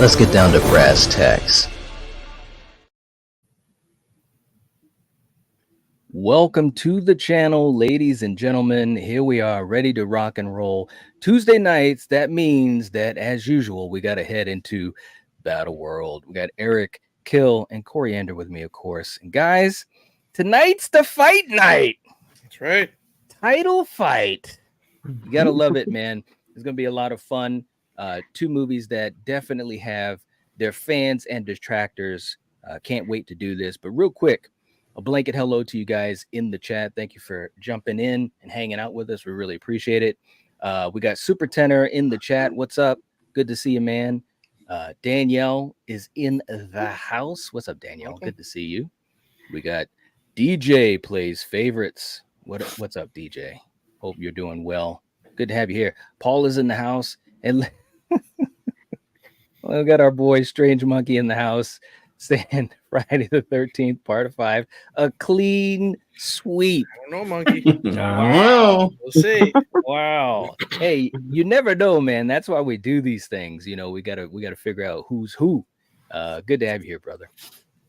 Let's get down to brass tacks. Welcome to the channel, ladies and gentlemen. Here we are, ready to rock and roll. Tuesday nights, that means that, as usual, we got to head into Battle World. We got Eric, Kill, and Coriander with me, of course. And guys, tonight's the fight night. That's right. Title fight. You got to love it, man. It's going to be a lot of fun. Two movies that definitely have their fans and detractors. Can't wait to do this. But real quick, a blanket hello to you guys in the chat. Thank you for jumping in and hanging out with us. We really appreciate it. We got Super Tenor in the chat. What's up? Good to see you, man. Danielle is in the house. What's up, Danielle? Good to see you. We got DJ Plays Favorites. What's up, DJ? Hope you're doing well. Good to have you here. Paul is in the house. And we got our boy Strange Monkey in the house saying Friday the 13th, part 5, a clean sweep. I don't know, Monkey. Wow. We'll see. Wow. Hey, you never know, man. That's why we do these things. You know, we gotta figure out who's who. Good to have you here, brother.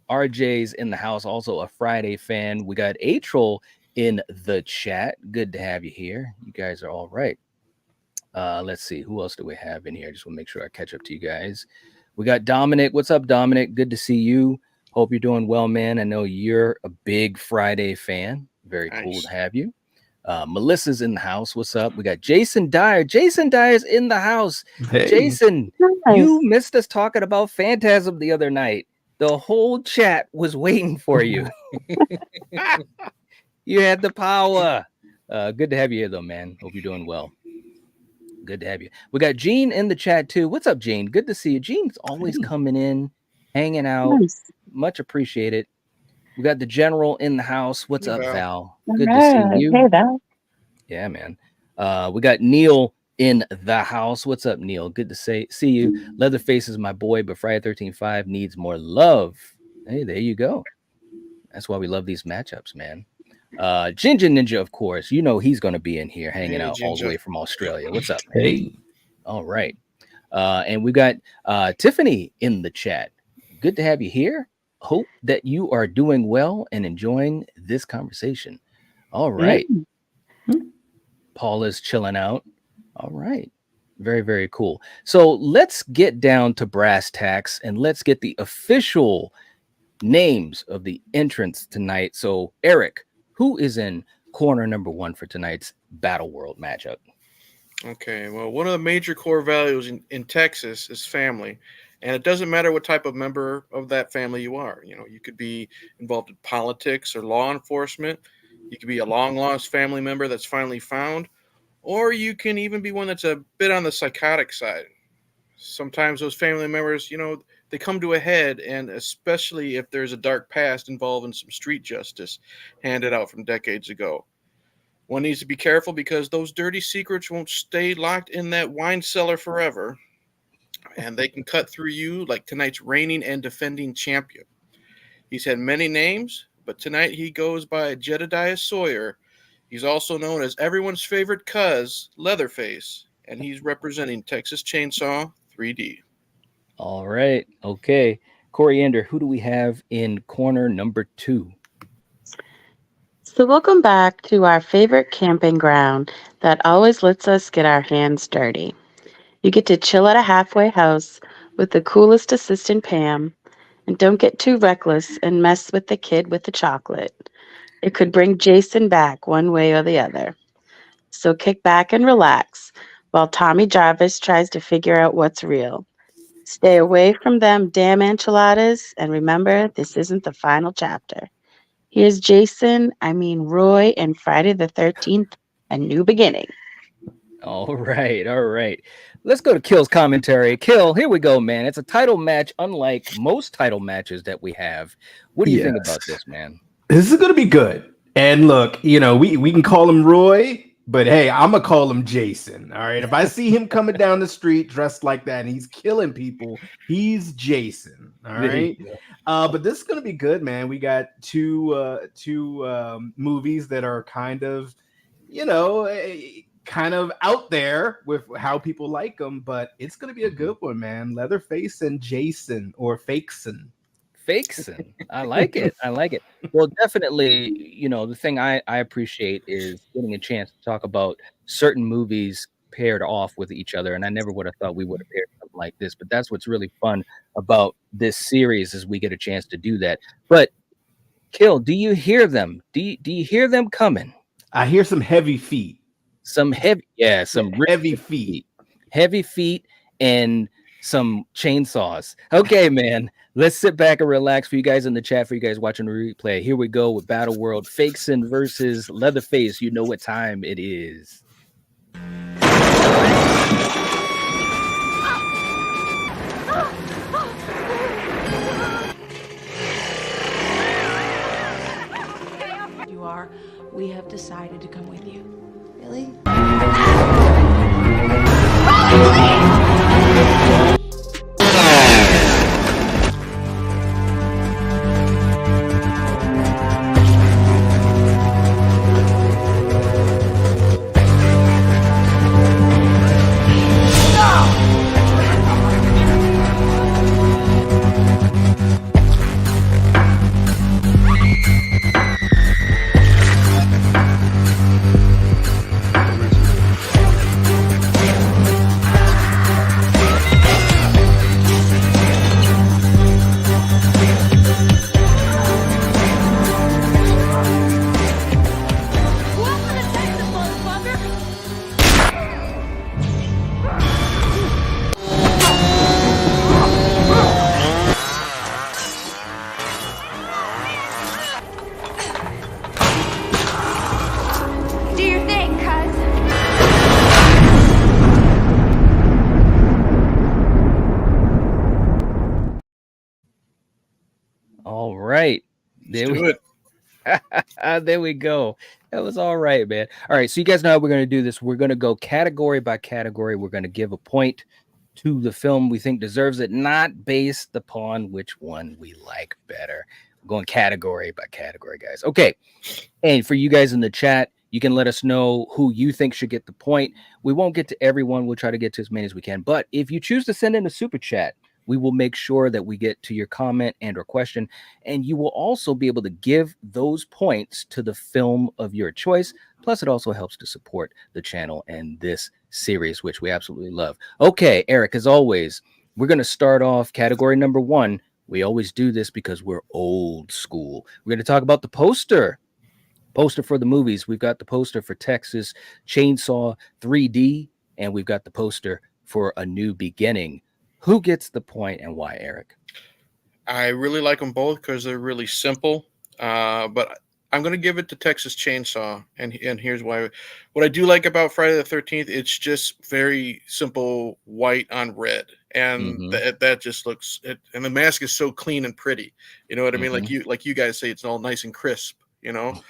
RJ's in the house, also a Friday fan. We got A-Troll in the chat. Good to have you here. You guys are all right. Let's see, who else do we have in here? I just want to make sure I catch up to you guys. We got Dominic. What's up, Dominic? Good to see you. Hope you're doing well, man. I know you're a big Friday fan. Very cool to have you. Melissa's in the house. What's up? We got Jason Dyer. Jason Dyer's in the house. Hey. Jason, you missed us talking about Phantasm the other night. The whole chat was waiting for you. You had the power. Good to have you here, though, man. Hope you're doing well. Good to have you. We got Gene in the chat too. What's up, Gene? Good to see you. Gene's always coming in, hanging out. Nice. Much appreciated. We got the general in the house. What's up, Val? Good to see you. Hey, Val. Yeah, man. We got Neil in the house. What's up, Neil? Good to see you. Leatherface is my boy, but Friday 13.5 needs more love. Hey, there you go. That's why we love these matchups, man. Ginger Ninja, of course, you know he's going to be in here hanging out Ginger. All the way from Australia. What's up? Hey. All right. And we got Tiffany in the chat. Good to have you here. Hope that you are doing well and enjoying this conversation. All right. Paula's chilling out. All right. Very, very cool. So let's get down to brass tacks and let's get the official names of the entrants tonight. So Eric, who is in corner number 1 for tonight's Battle World matchup? Okay, well, one of the major core values in Texas is family. And it doesn't matter what type of member of that family you are. You know, you could be involved in politics or law enforcement. You could be a long-lost family member that's finally found. Or you can even be one that's a bit on the psychotic side. Sometimes those family members, you know, they come to a head, and especially if there's a dark past involving some street justice handed out from decades ago. One needs to be careful because those dirty secrets won't stay locked in that wine cellar forever, and they can cut through you like tonight's reigning and defending champion. He's had many names, but tonight he goes by Jedediah Sawyer. He's also known as everyone's favorite cuz, Leatherface, and he's representing Texas Chainsaw 3D. All right. Okay. Coriander, who do we have in corner number 2? So welcome back to our favorite camping ground that always lets us get our hands dirty. You get to chill at a halfway house with the coolest assistant, Pam, and don't get too reckless and mess with the kid with the chocolate. It could bring Jason back one way or the other. So kick back and relax while Tommy Jarvis tries to figure out what's real. Stay away from them damn enchiladas, and remember, this isn't the final chapter. Here's Roy, and Friday the 13th, A New Beginning. All right, all right. Let's go to Kill's commentary. Kill, here we go, man. It's a title match, unlike most title matches that we have. What do you think about this, man? This is going to be good. And look, you know, we can call him Roy, but hey, I'm going to call him Jason. All right. If I see him coming down the street dressed like that and he's killing people, he's Jason. All right. But this is going to be good, man. We got two movies that are kind of, you know, kind of out there with how people like them, but it's going to be a good one, man. Leatherface and Jason, or Fakeson. Fakeson. I like it. I like it. Well, definitely, the thing I appreciate is getting a chance to talk about certain movies paired off with each other. And I never would have thought we would have paired something like this, but that's what's really fun about this series is we get a chance to do that. But Kill, do you hear them? Do you hear them coming? I hear some heavy feet. Some heavy, some heavy feet. Heavy feet and some chainsaws. Okay, man. Let's sit back and relax for you guys in the chat, for you guys watching the replay. Here we go with Battle World. Fakeson versus Leatherface. You know what time it is. You are. We have decided to come with you. Really? Do your thing, cuz. All right. Let's do it. There we go. That was all right, man. All right. So you guys know how we're going to do this. We're going to go category by category. We're going to give a point to the film we think deserves it, not based upon which one we like better. We're going category by category, guys. Okay. And for you guys in the chat, you can let us know who you think should get the point. We won't get to everyone. We'll try to get to as many as we can. But if you choose to send in a super chat, we will make sure that we get to your comment and or question. And you will also be able to give those points to the film of your choice. Plus, it also helps to support the channel and this series, which we absolutely love. Okay, Eric, as always, we're going to start off category number 1. We always do this because we're old school. We're going to talk about the poster for the movies. We've got the poster for Texas Chainsaw 3D, and we've got the poster for A New Beginning. Who gets the point and why, Eric? I really like them both because they're really simple. But I'm going to give it to Texas Chainsaw, and here's why. What I do like about Friday the 13th, it's just very simple white on red, and that just looks. And the mask is so clean and pretty. You know what I mean? Like you guys say, it's all nice and crisp. But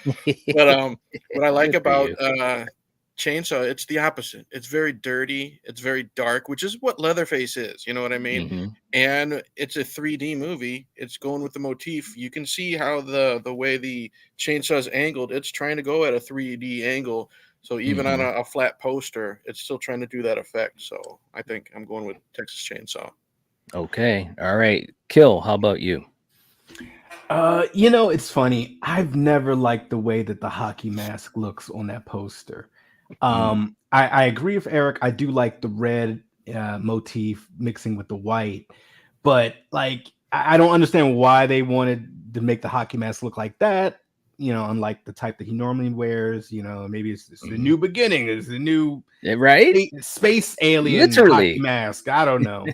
what I like about Chainsaw, it's the opposite. It's very dirty. It's very dark, which is what Leatherface is. You know what I mean? And it's a 3D movie. It's going with the motif. You can see how the way the chainsaw is angled. It's trying to go at a 3D angle. So even on a flat poster, it's still trying to do that effect. So I think I'm going with Texas Chainsaw. Okay. All right. Kill, how about you? It's funny. I've never liked the way that the hockey mask looks on that poster. I agree with Eric. I do like the red motif mixing with the white, but like I don't understand why they wanted to make the hockey mask look like that. Unlike the type that he normally wears. Maybe it's the new beginning. It's the new space alien hockey mask. I don't know.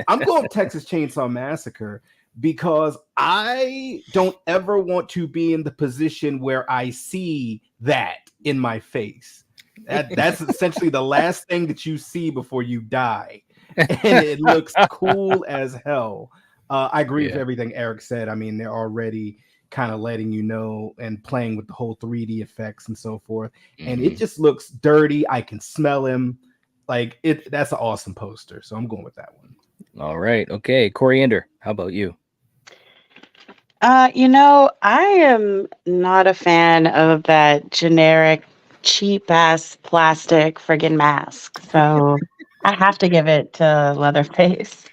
I'm going Texas Chainsaw Massacre because I don't ever want to be in the position where I see that in my face. That's essentially the last thing that you see before you die. And it looks cool as hell. I agree with everything Eric said. I mean, they're already kind of letting you know and playing with the whole 3D effects and so forth. And it just looks dirty. I can smell him. Like that's an awesome poster. So I'm going with that one. All right. Okay. Coriander, how about you? I am not a fan of that generic cheap ass plastic friggin' mask. So I have to give it to Leatherface.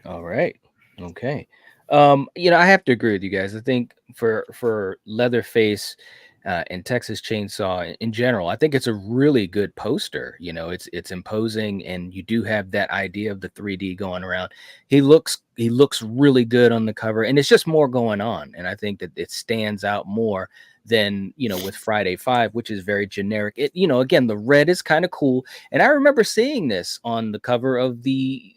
All right. Okay. I have to agree with you guys. I think for Leatherface and Texas Chainsaw in general, I think it's a really good poster. It's imposing, and you do have that idea of the 3D going around. He looks really good on the cover, and it's just more going on. And I think that it stands out more than with Friday 5, which is very generic. Again, the red is kind of cool, and I remember seeing this on the cover of the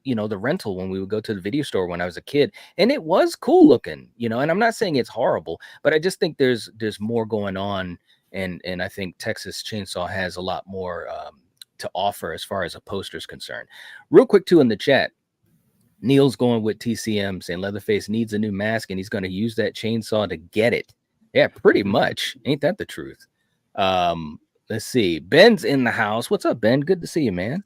the rental when we would go to the video store when I was a kid, and it was cool looking, and I'm not saying it's horrible, but I just think there's more going on, and I think Texas Chainsaw has a lot more to offer as far as a poster is concerned. Real quick too, in the chat, Neil's going with TCM, saying Leatherface needs a new mask and he's going to use that chainsaw to get it. Yeah, pretty much. Ain't that the truth? Let's see. Ben's in the house. What's up, Ben? Good to see you, man.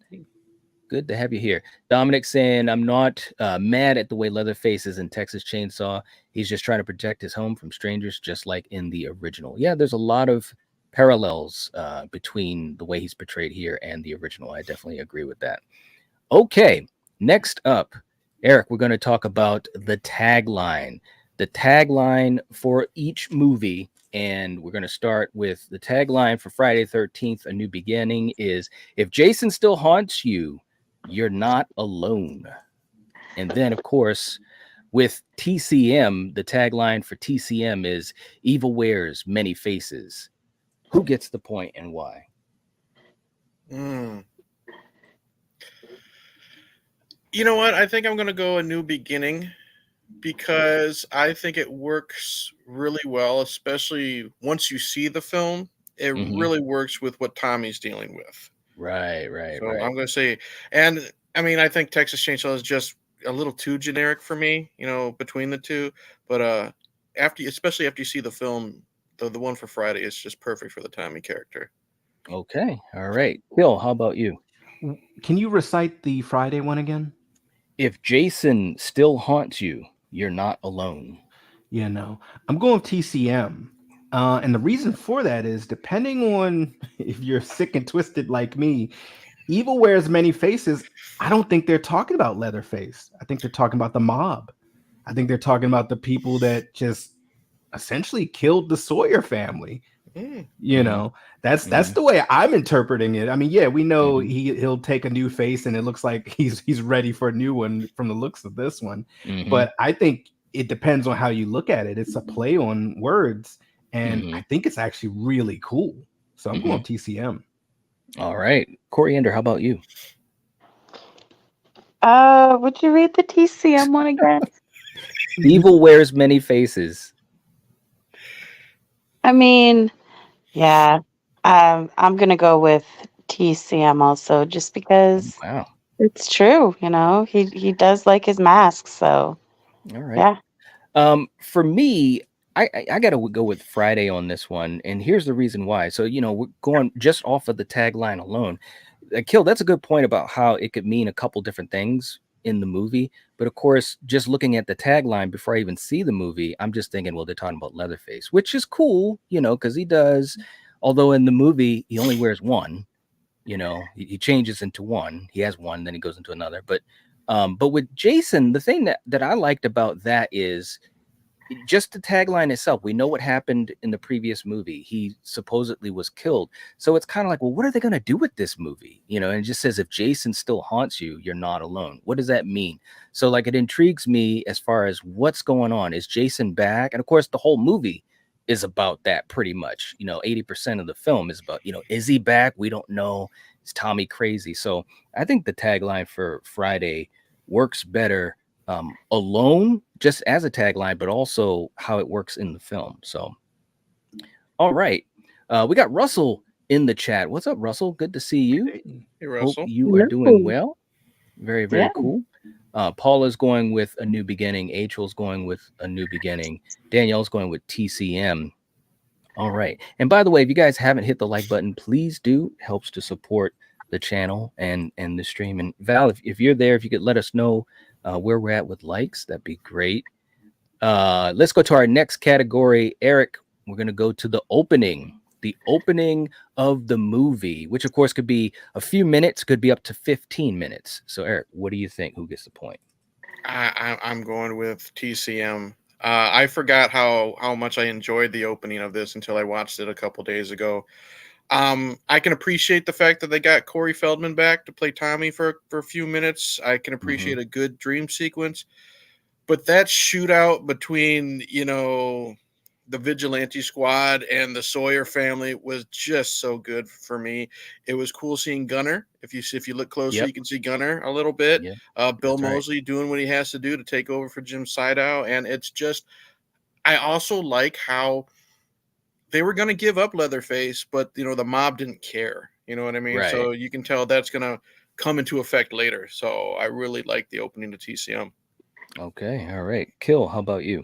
Good to have you here. Dominic saying, I'm not mad at the way Leatherface is in Texas Chainsaw. He's just trying to protect his home from strangers, just like in the original. Yeah, there's a lot of parallels between the way he's portrayed here and the original. I definitely agree with that. Okay, next up, Eric, we're going to talk about the tagline. The tagline for each movie. And we're going to start with the tagline for Friday 13th, A New Beginning is, if Jason still haunts you, you're not alone. And then, of course, with TCM, the tagline for TCM is, evil wears many faces. Who gets the point and why? You know what? I think I'm going to go A New Beginning, because I think it works really well, especially once you see the film. It really works with what Tommy's dealing with. Right. So I'm going to say, and I mean, I think Texas Chainsaw is just a little too generic for me, between the two. But especially after you see the film, the one for Friday is just perfect for the Tommy character. Okay. All right. Bill, how about you? Can you recite the Friday one again? If Jason still haunts you, you're not alone. I'm going with TCM. And the reason for that is, depending on if you're sick and twisted like me, evil wears many faces. I don't think they're talking about Leatherface. I think they're talking about the mob. I think they're talking about the people that just essentially killed the Sawyer family. That's the way I'm interpreting it. I mean, yeah, we know he'll take a new face, and it looks like he's ready for a new one from the looks of this one. But I think it depends on how you look at it. It's a play on words, and I think it's actually really cool. So I'm going TCM. All right, Coriander, how about you? Would you read the TCM one again? Evil wears many faces. I mean, yeah, I'm gonna go with TCM also, just because it's true. He does like his masks. So, all right, yeah. For me, I gotta go with Friday on this one, and here's the reason why. So we're going just off of the tagline alone. Kill, that's a good point about how it could mean a couple different things in the movie, but of course, just looking at the tagline before I even see the movie, I'm just thinking, well, they're talking about Leatherface, which is cool, because he does. Although in the movie he only wears one, he changes into one. He has one, then he goes into another. But with Jason, the thing that I liked about that is just the tagline itself. We know what happened in the previous movie. He supposedly was killed. So it's kind of like, well, what are they going to do with this movie? And it just says, if Jason still haunts you, you're not alone. What does that mean? So like, it intrigues me as far as what's going on. Is Jason back? And of course, the whole movie is about that pretty much. 80% of the film is about, is he back? We don't know. Is Tommy crazy? So I think the tagline for Friday works better alone, just as a tagline, but also how it works in the film. So, all right. We got Russell in the chat. What's up, Russell? Good to see you. Hey, Russell. Hope you are doing well. Very, very cool. Paula's going with A New Beginning. Achel's going with A New Beginning. Danielle's going with TCM. All right. And by the way, if you guys haven't hit the like button, please do. It helps to support the channel and the stream. And Val, if you're there, if you could let us know where we're at with likes, that'd be great. Let's go to our next category. Eric, we're going to go to the opening. the opening of the movie, which of course could be a few minutes, could be up to 15 minutes. So Eric, what do you think? Who gets the point? I'm going with TCM. I forgot how much I enjoyed the opening of this until I watched it a couple days ago. I can appreciate the fact that they got Corey Feldman back to play Tommy for a few minutes. I can appreciate a good dream sequence, but that shootout between the Vigilante Squad and the Sawyer family was just so good for me. It was cool seeing Gunner. If you look closer, you can see Gunner a little bit. Bill Moseley doing what he has to do to take over for Jim Sydow, and it's just. I also like how they were going to give up Leatherface, but the mob didn't care. You know what I mean? Right. So you can tell that's going to come into effect later. So I really like the opening to TCM. Okay, all right. Kill, how about you?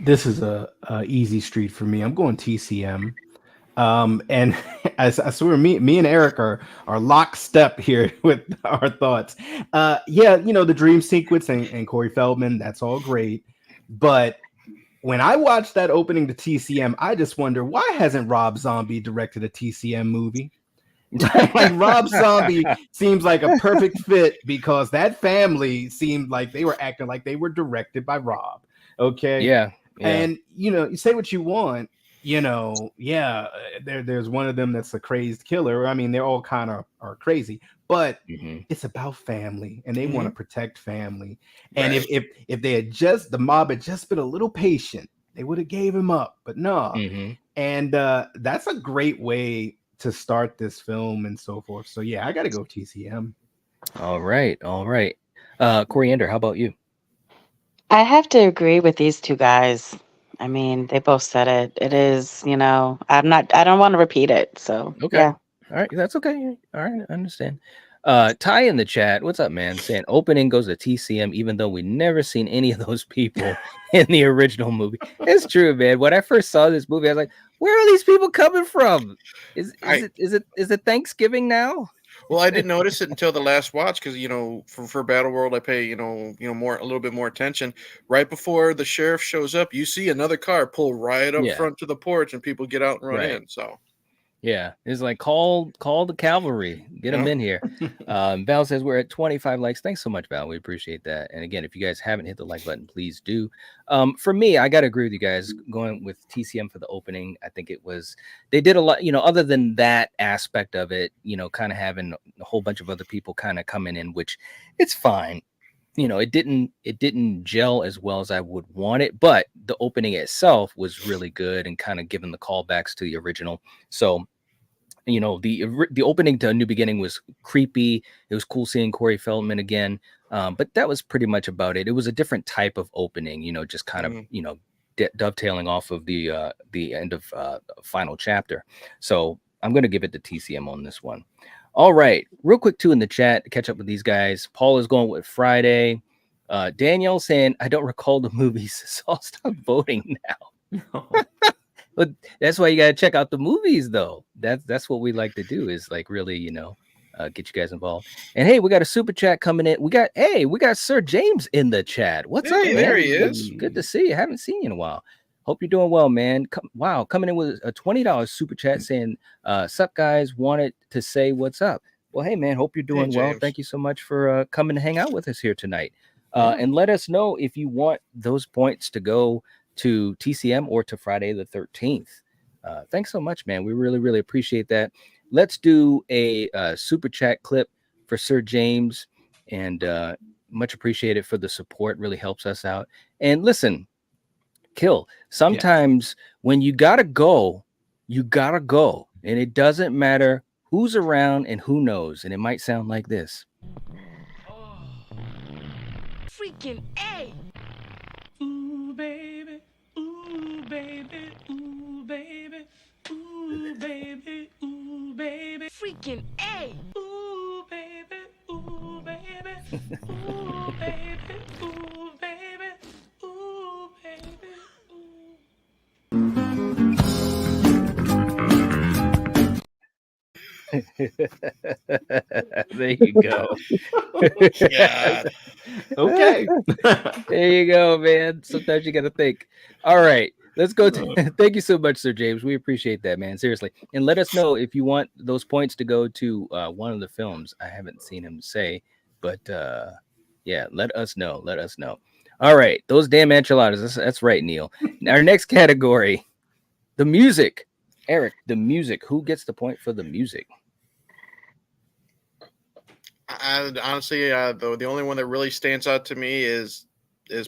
This is a easy street for me. I'm going TCM. And I swear, me and Eric are lockstep here with our thoughts. The dream sequence and Corey Feldman, that's all great. But when I watched that opening to TCM, I just wonder, why hasn't Rob Zombie directed a TCM movie? Like Rob Zombie seems like a perfect fit because that family seemed like they were acting like they were directed by Rob. Okay. Yeah. And you say what you want, there's one of them that's a crazed killer. I mean, they're all kind of are crazy, but it's about family and they want to protect family. And if they had the mob had just been a little patient, they would have gave him up, but no. And that's a great way to start this film and so forth. So yeah, I got to go TCM. All right. Coriander, how about you? I have to agree with these two guys. I mean, they both said it. It is, I don't want to repeat it. So, okay. Yeah. All right. That's okay. All right. I understand. Ty in the chat, what's up, man? Saying opening goes to TCM, even though we never seen any of those people in the original movie. It's true, man. When I first saw this movie, I was like, where are these people coming from? Is it Thanksgiving now? Well, I didn't notice it until the last watch because for Battle World I pay a little bit more attention. Right before the sheriff shows up, you see another car pull right up front to the porch, and people get out and run in. So yeah, it's like call the cavalry, get them in here. Val says we're at 25 likes. Thanks so much, Val. We appreciate that. And again, if you guys haven't hit the like button, please do. For me, I gotta agree with you guys. Going with TCM for the opening, I think they did a lot. Other than that aspect of it, kind of having a whole bunch of other people kind of coming in, which it's fine. It didn't gel as well as I would want it, but the opening itself was really good and kind of giving the callbacks to the original. So, the opening to A New Beginning was creepy. It was cool seeing Corey Feldman again, but that was pretty much about it. It was a different type of opening, just kind of dovetailing off of the end of final chapter. So I'm going to give it to TCM on this one. All right, real quick too in the chat to catch up with these guys. Paul is going with Friday. Danielle saying, I don't recall the movies, so I'll stop voting now. But that's why you got to check out the movies, though. That's what we like to do is like really, get you guys involved. And hey, we got a super chat coming in. We got Sir James in the chat. What's up, man? There he is. Good to see you. Haven't seen you in a while. Hope you're doing well, man. Coming in with a $20 super chat saying, sup, guys, wanted to say what's up. Well, hey, man, hope you're doing well. Thank you so much for coming to hang out with us here tonight. And let us know if you want those points to go to TCM or to Friday the 13th. Thanks so much, man. We really, really appreciate that. Let's do a super chat clip for Sir James, and much appreciated for the support. Really helps us out. And listen, Kill, sometimes when you gotta go, and it doesn't matter who's around and who knows. And it might sound like this. Freaking A! Ooh, baby. Ooh, baby. Ooh, baby. Ooh, baby. Ooh, baby. Freaking A! Ooh, baby. Ooh, baby. Ooh, baby. Ooh, baby. Ooh, baby. There you go. Okay. There you go, man. Sometimes you got to think. All right. Let's go. Thank you so much, Sir James. We appreciate that, man. Seriously. And let us know if you want those points to go to one of the films. I haven't seen him say, but yeah, let us know. Let us know. All right. Those damn enchiladas. That's right, Neil. Our next category, the music. Eric, the music. Who gets the point for the music? Honestly, the only one that really stands out to me is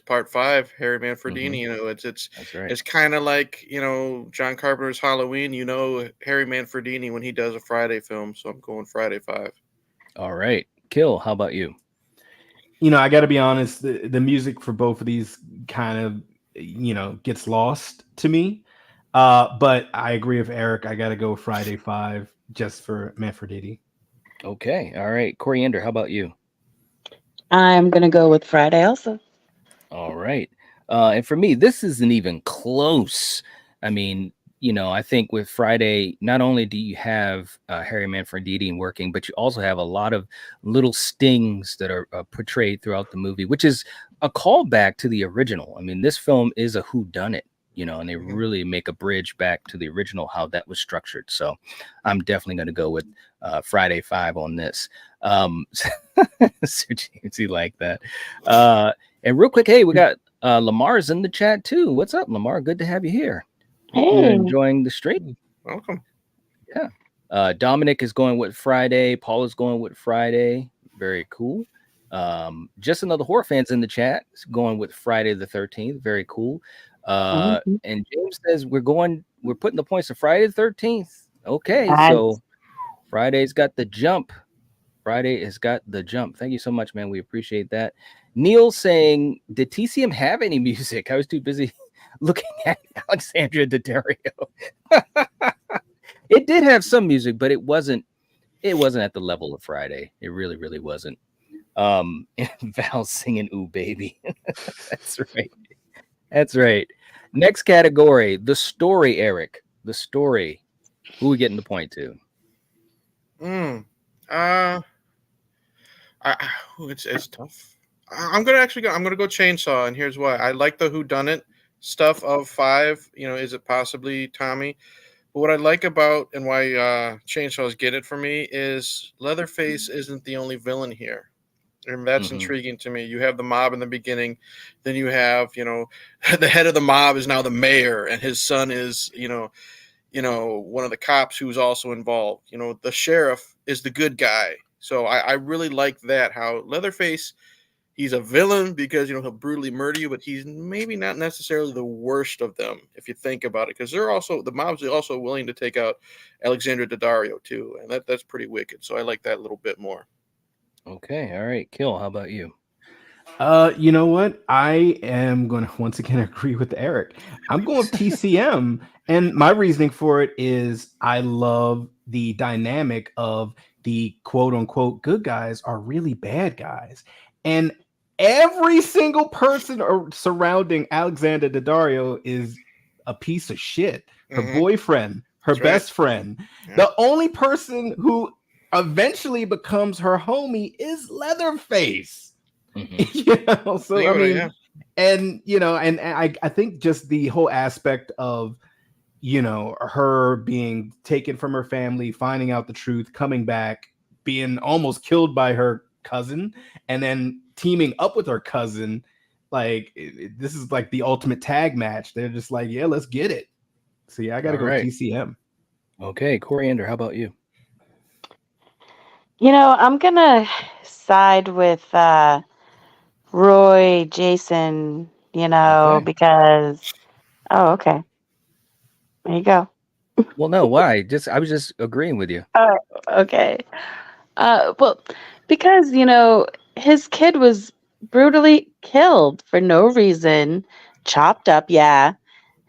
part 5, Harry Manfredini. You know, That's right. it's kind of like, you know, John Carpenter's Halloween. You know, Harry Manfredini when he does a Friday film. So I'm going Friday 5. All right. Kill, how about you? You know, I got to be honest, the music for both of these kind of, you know, gets lost to me. But I agree with Eric. I got to go Friday 5 just for Manfredini. Okay. All right. Coriander, how about you? I'm going to go with Friday also. All right. And for me, this isn't even close. I mean, you know, I think with Friday, not only do you have Harry Manfredini working, but you also have a lot of little stings that are portrayed throughout the movie, which is a callback to the original. I mean, this film is a whodunit, you know, and they really make a bridge back to the original, how that was structured. So I'm definitely going to go with Friday 5 on this. Sir James, you like that. And real quick, hey, we got Lamar's in the chat too. What's up, Lamar? Good to have you here. Hope you're Hey. enjoying the stream. Welcome. Yeah. Dominic is going with Friday. Paul is going with Friday. Very cool. Just another horror fans in the chat going with Friday the 13th. Very cool. And James says we're putting the points to Friday the 13th. Okay, so Friday's got the jump. Friday has got the jump. Thank you so much, man. We appreciate that. Neil saying, did TCM have any music? I was too busy looking at Alexandra Daddario. It did have some music, but it wasn't at the level of Friday. It really, really wasn't. Val singing Ooh Baby. That's right. That's right. Next category, the story, Eric. The story. Who are we getting the point to? It's tough. I'm gonna go Chainsaw, and here's why. I like the whodunit stuff of 5. You know, is it possibly Tommy? But what I like about and why Chainsaws get it for me is Leatherface isn't the only villain here. And that's intriguing to me. You have the mob in the beginning, then you have, you know, the head of the mob is now the mayor, and his son is, you know, one of the cops who's also involved. You know, the sheriff is the good guy. So I really like that, how Leatherface, he's a villain because, you know, he'll brutally murder you, but he's maybe not necessarily the worst of them if you think about it, because the mobs are also willing to take out Alexandra Daddario too, and that's pretty wicked. So I like that a little bit more. Okay, all right, Kill. How about you? You know what? I am going to once again agree with Eric. I'm going with TCM, and my reasoning for it is I love the dynamic of the quote unquote good guys are really bad guys, and every single person surrounding Alexander Daddario is a piece of shit. Her boyfriend, her best friend, the only person who eventually becomes her homie is Leatherface. You know, so I mean, and you know, and I think just the whole aspect of, you know, her being taken from her family, finding out the truth, coming back, being almost killed by her cousin, and then teaming up with her cousin, like this is like the ultimate tag match. They're just like, yeah, let's get it. So yeah, I gotta go with TCM. Okay, Coriander, how about you? You know, I'm gonna side with Roy, Jason, you know, because okay. There you go. Well, no, why? I was just agreeing with you. Oh, okay. Well, because, you know, his kid was brutally killed for no reason, chopped up, yeah.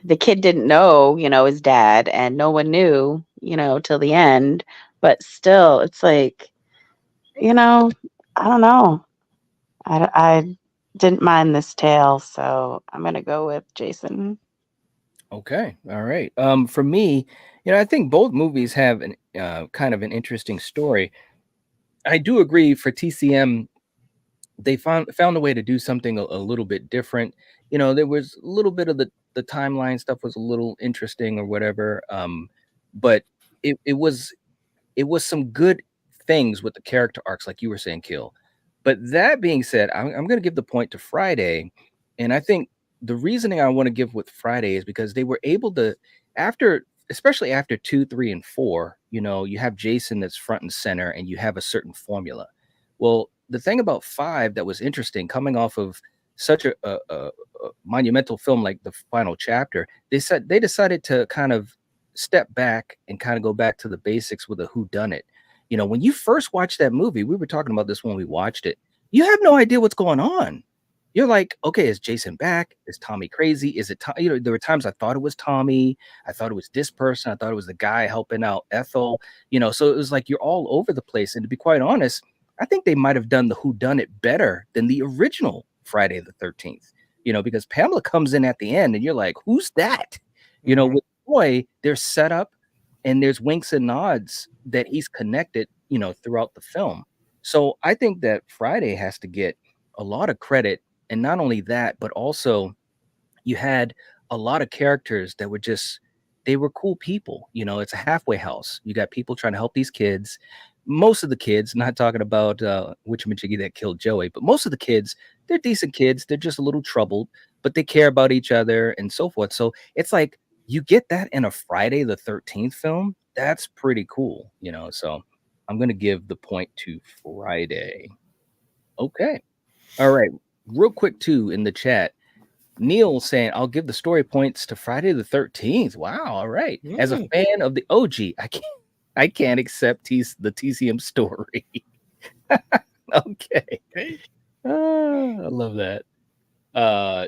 The kid didn't know, you know, his dad, and no one knew, you know, till the end. But still, it's like, you know, I don't know. I didn't mind this tale, so I'm gonna go with Jason. Okay, all right. For me, you know, I think both movies have an kind of an interesting story. I do agree for TCM, they found a way to do something a little bit different. You know, there was a little bit of the the timeline stuff was a little interesting or whatever. But it was some good things with the character arcs, like you were saying, Kill. But that being said, I'm going to give the point to Friday, and I think the reasoning I want to give with Friday is because they were able to, especially after 2, 3, and 4, you have Jason that's front and center, and you have a certain formula. Well, the thing about 5 that was interesting, coming off of such a monumental film like the final chapter, they decided to kind of step back and kind of go back to the basics with a whodunit. When you first watch that movie, we were talking about this when we watched it, you have no idea what's going on. You're like, okay, is Jason back? Is Tommy crazy? Is it there were times I thought it was Tommy. I thought it was this person. I thought it was the guy helping out Ethel. So it was like you're all over the place. And to be quite honest, I think they might have done the whodunit better than the original Friday the 13th. Because Pamela comes in at the end and you're like, who's that? With Roy, there's setup and there's winks and nods that he's connected, throughout the film. So I think that Friday has to get a lot of credit. And not only that, but also you had a lot of characters that were they were cool people. It's a halfway house. You got people trying to help these kids. Most of the kids, not talking about Witchamajiggy that killed Joey, but most of the kids, they're decent kids. They're just a little troubled, but they care about each other and so forth. So it's like you get that in a Friday the 13th film. That's pretty cool, So I'm going to give the point to Friday. Okay. All right. Real quick, too, in the chat, Neil saying, I'll give the story points to Friday the 13th. Wow. All right. As a fan of the OG, I can't accept the TCM story. Okay. I love that.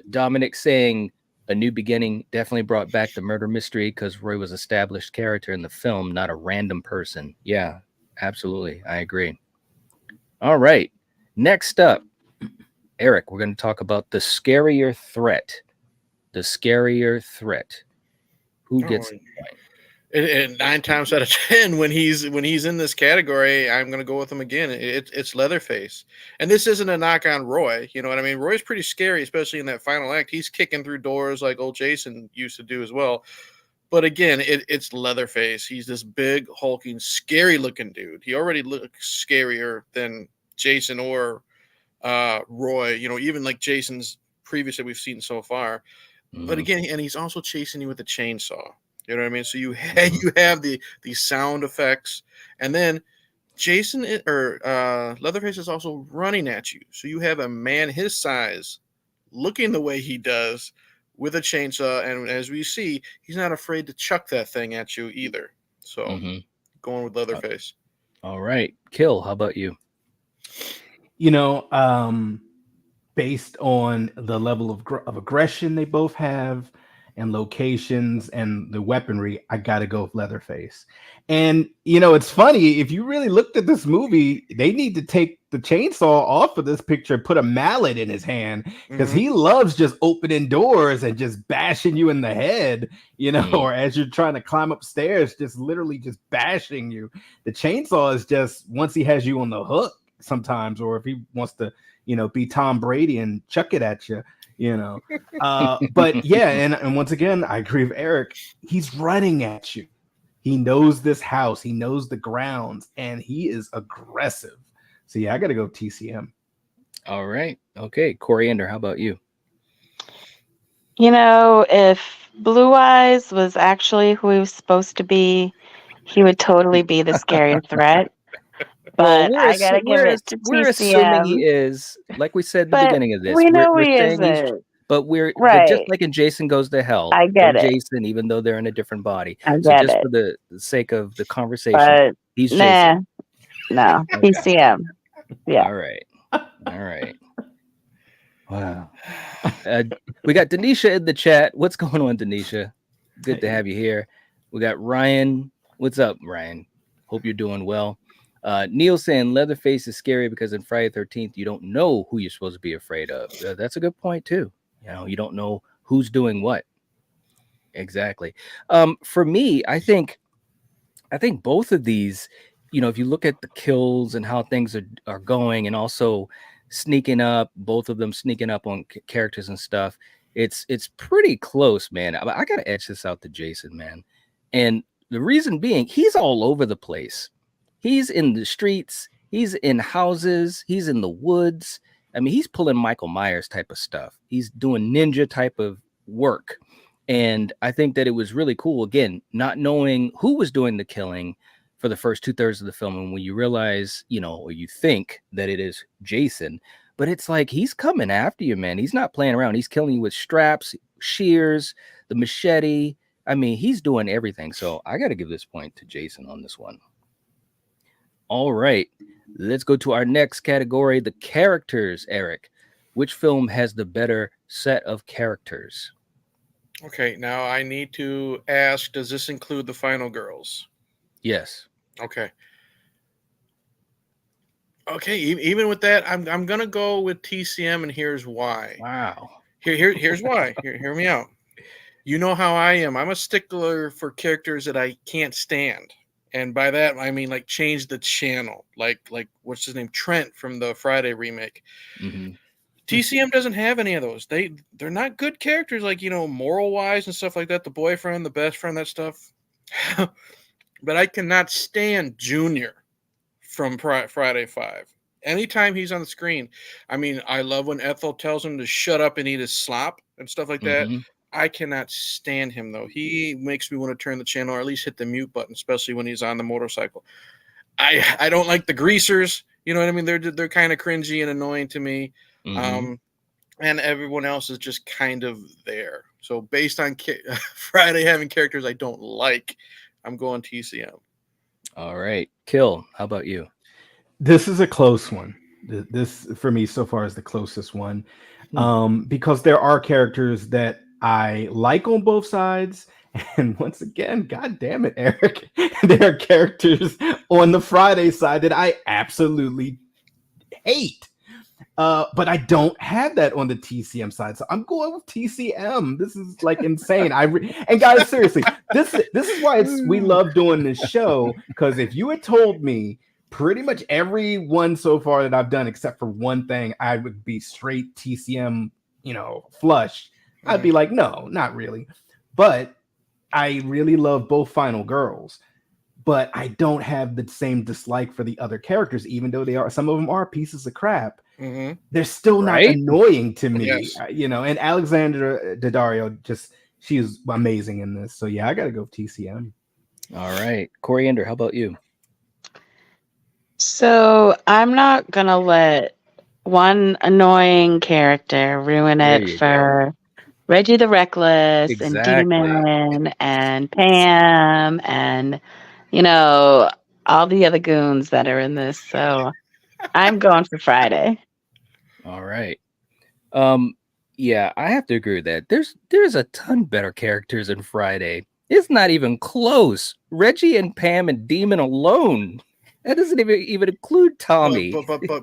Dominic saying A New Beginning definitely brought back the murder mystery because Roy was established character in the film, not a random person. Yeah, absolutely. I agree. All right. Next up, Eric, we're going to talk about the scarier threat. The scarier threat. Who gets the point? And 9 times out of 10, when he's in this category, I'm going to go with him again. It's Leatherface, and this isn't a knock on Roy. You know what I mean? Roy's pretty scary, especially in that final act. He's kicking through doors like old Jason used to do as well. But again, it's Leatherface. He's this big, hulking, scary-looking dude. He already looks scarier than Jason or Roy. Even like Jason's previous that we've seen so far. But again, and he's also chasing you with a chainsaw. You know what I mean? So you have the sound effects, and then Jason or Leatherface is also running at you. So you have a man his size looking the way he does with a chainsaw, and as we see, he's not afraid to chuck that thing at you either. So going with Leatherface. All right. Kill, how about you? Based on the level of aggression they both have and locations and the weaponry, I gotta go with Leatherface. And it's funny, if you really looked at this movie, they need to take the chainsaw off of this picture and put a mallet in his hand, because he loves just opening doors and just bashing you in the head, or as you're trying to climb upstairs, just literally just bashing you. The chainsaw is just, once he has you on the hook sometimes, or if he wants to be Tom Brady and chuck it at you, but yeah, and once again, I agree with Eric. He's running at you. He knows this house. He knows the grounds, and he is aggressive. So yeah, I got to go TCM. All right. Okay. Coriander, how about you? If Blue Eyes was actually who he was supposed to be, he would totally be the scary threat. But I gotta give it to TCM. We're assuming he is, like we said at the beginning of this. We know we're he isn't. But right. Just like in Jason Goes to Hell. I get it. Jason, even though they're in a different body. I get so just it. for the sake of the conversation, he's Jason. No, TCM. Yeah. All right. Wow. We got Denisha in the chat. What's going on, Denisha? Good to have you here. We got Ryan. What's up, Ryan? Hope you're doing well. Neil saying Leatherface is scary because in Friday the 13th, you don't know who you're supposed to be afraid of. That's a good point, too. You don't know who's doing what. Exactly. For me, I think both of these, if you look at the kills and how things are going, and also sneaking up, both of them sneaking up on characters and stuff, It's pretty close, man. I gotta edge this out to Jason, man. And the reason being, he's all over the place. He's in the streets, he's in houses, he's in the woods. I mean, he's pulling Michael Myers type of stuff. He's doing ninja type of work. And I think that it was really cool, again, not knowing who was doing the killing for the first 2/3 of the film. And when you realize, or you think that it is Jason, but it's like he's coming after you, man. He's not playing around. He's killing you with straps, shears, the machete. I mean, he's doing everything. So I got to give this point to Jason on this one. All right. Let's go to our next category, the characters, Eric. Which film has the better set of characters? Okay, now I need to ask, does this include the final girls? Yes. Okay. Okay, even with that, I'm gonna go with TCM, and here's why. Wow. Here's why. Hear me out. You know how I am. I'm a stickler for characters that I can't stand. And by that I mean like change the channel. Like what's his name? Trent from the Friday remake. Mm-hmm. TCM doesn't have any of those. They're not good characters, like, moral wise and stuff like that. The boyfriend, the best friend, that stuff. But I cannot stand Junior from Friday 5. Anytime he's on the screen, I mean, I love when Ethel tells him to shut up and eat his slop and stuff like that. Mm-hmm. I cannot stand him, though. He makes me want to turn the channel or at least hit the mute button, especially when he's on the motorcycle. I don't like the greasers. You know what I mean? They're kind of cringy and annoying to me. Mm-hmm. And everyone else is just kind of there. So based on Friday having characters I don't like, I'm going TCM. All right. Kill, how about you? This is a close one. This, for me, so far is the closest one. Because there are characters that I like on both sides. And once again, God damn it, Eric, there are characters on the Friday side that I absolutely hate. But I don't have that on the TCM side, so I'm going with TCM. This is like insane. And guys, seriously, this is why we love doing this show. Because if you had told me pretty much every one so far that I've done, except for one thing, I would be straight TCM, flush. I'd be like, no, not really. But I really love both Final Girls. But I don't have the same dislike for the other characters, even though some of them are pieces of crap. Mm-hmm. They're still not annoying to me, Yes. And Alexandra Daddario, she is amazing in this. So yeah, I got to go with TCM. All right. Coriander, how about you? So I'm not going to let one annoying character ruin it for Reggie the Reckless and Dee Man and Pam and, all the other goons that are in this. So I'm going for Friday. All right. Yeah, I have to agree with that. There's a ton better characters in Friday. It's not even close. Reggie and Pam and Demon alone. That doesn't even include Tommy.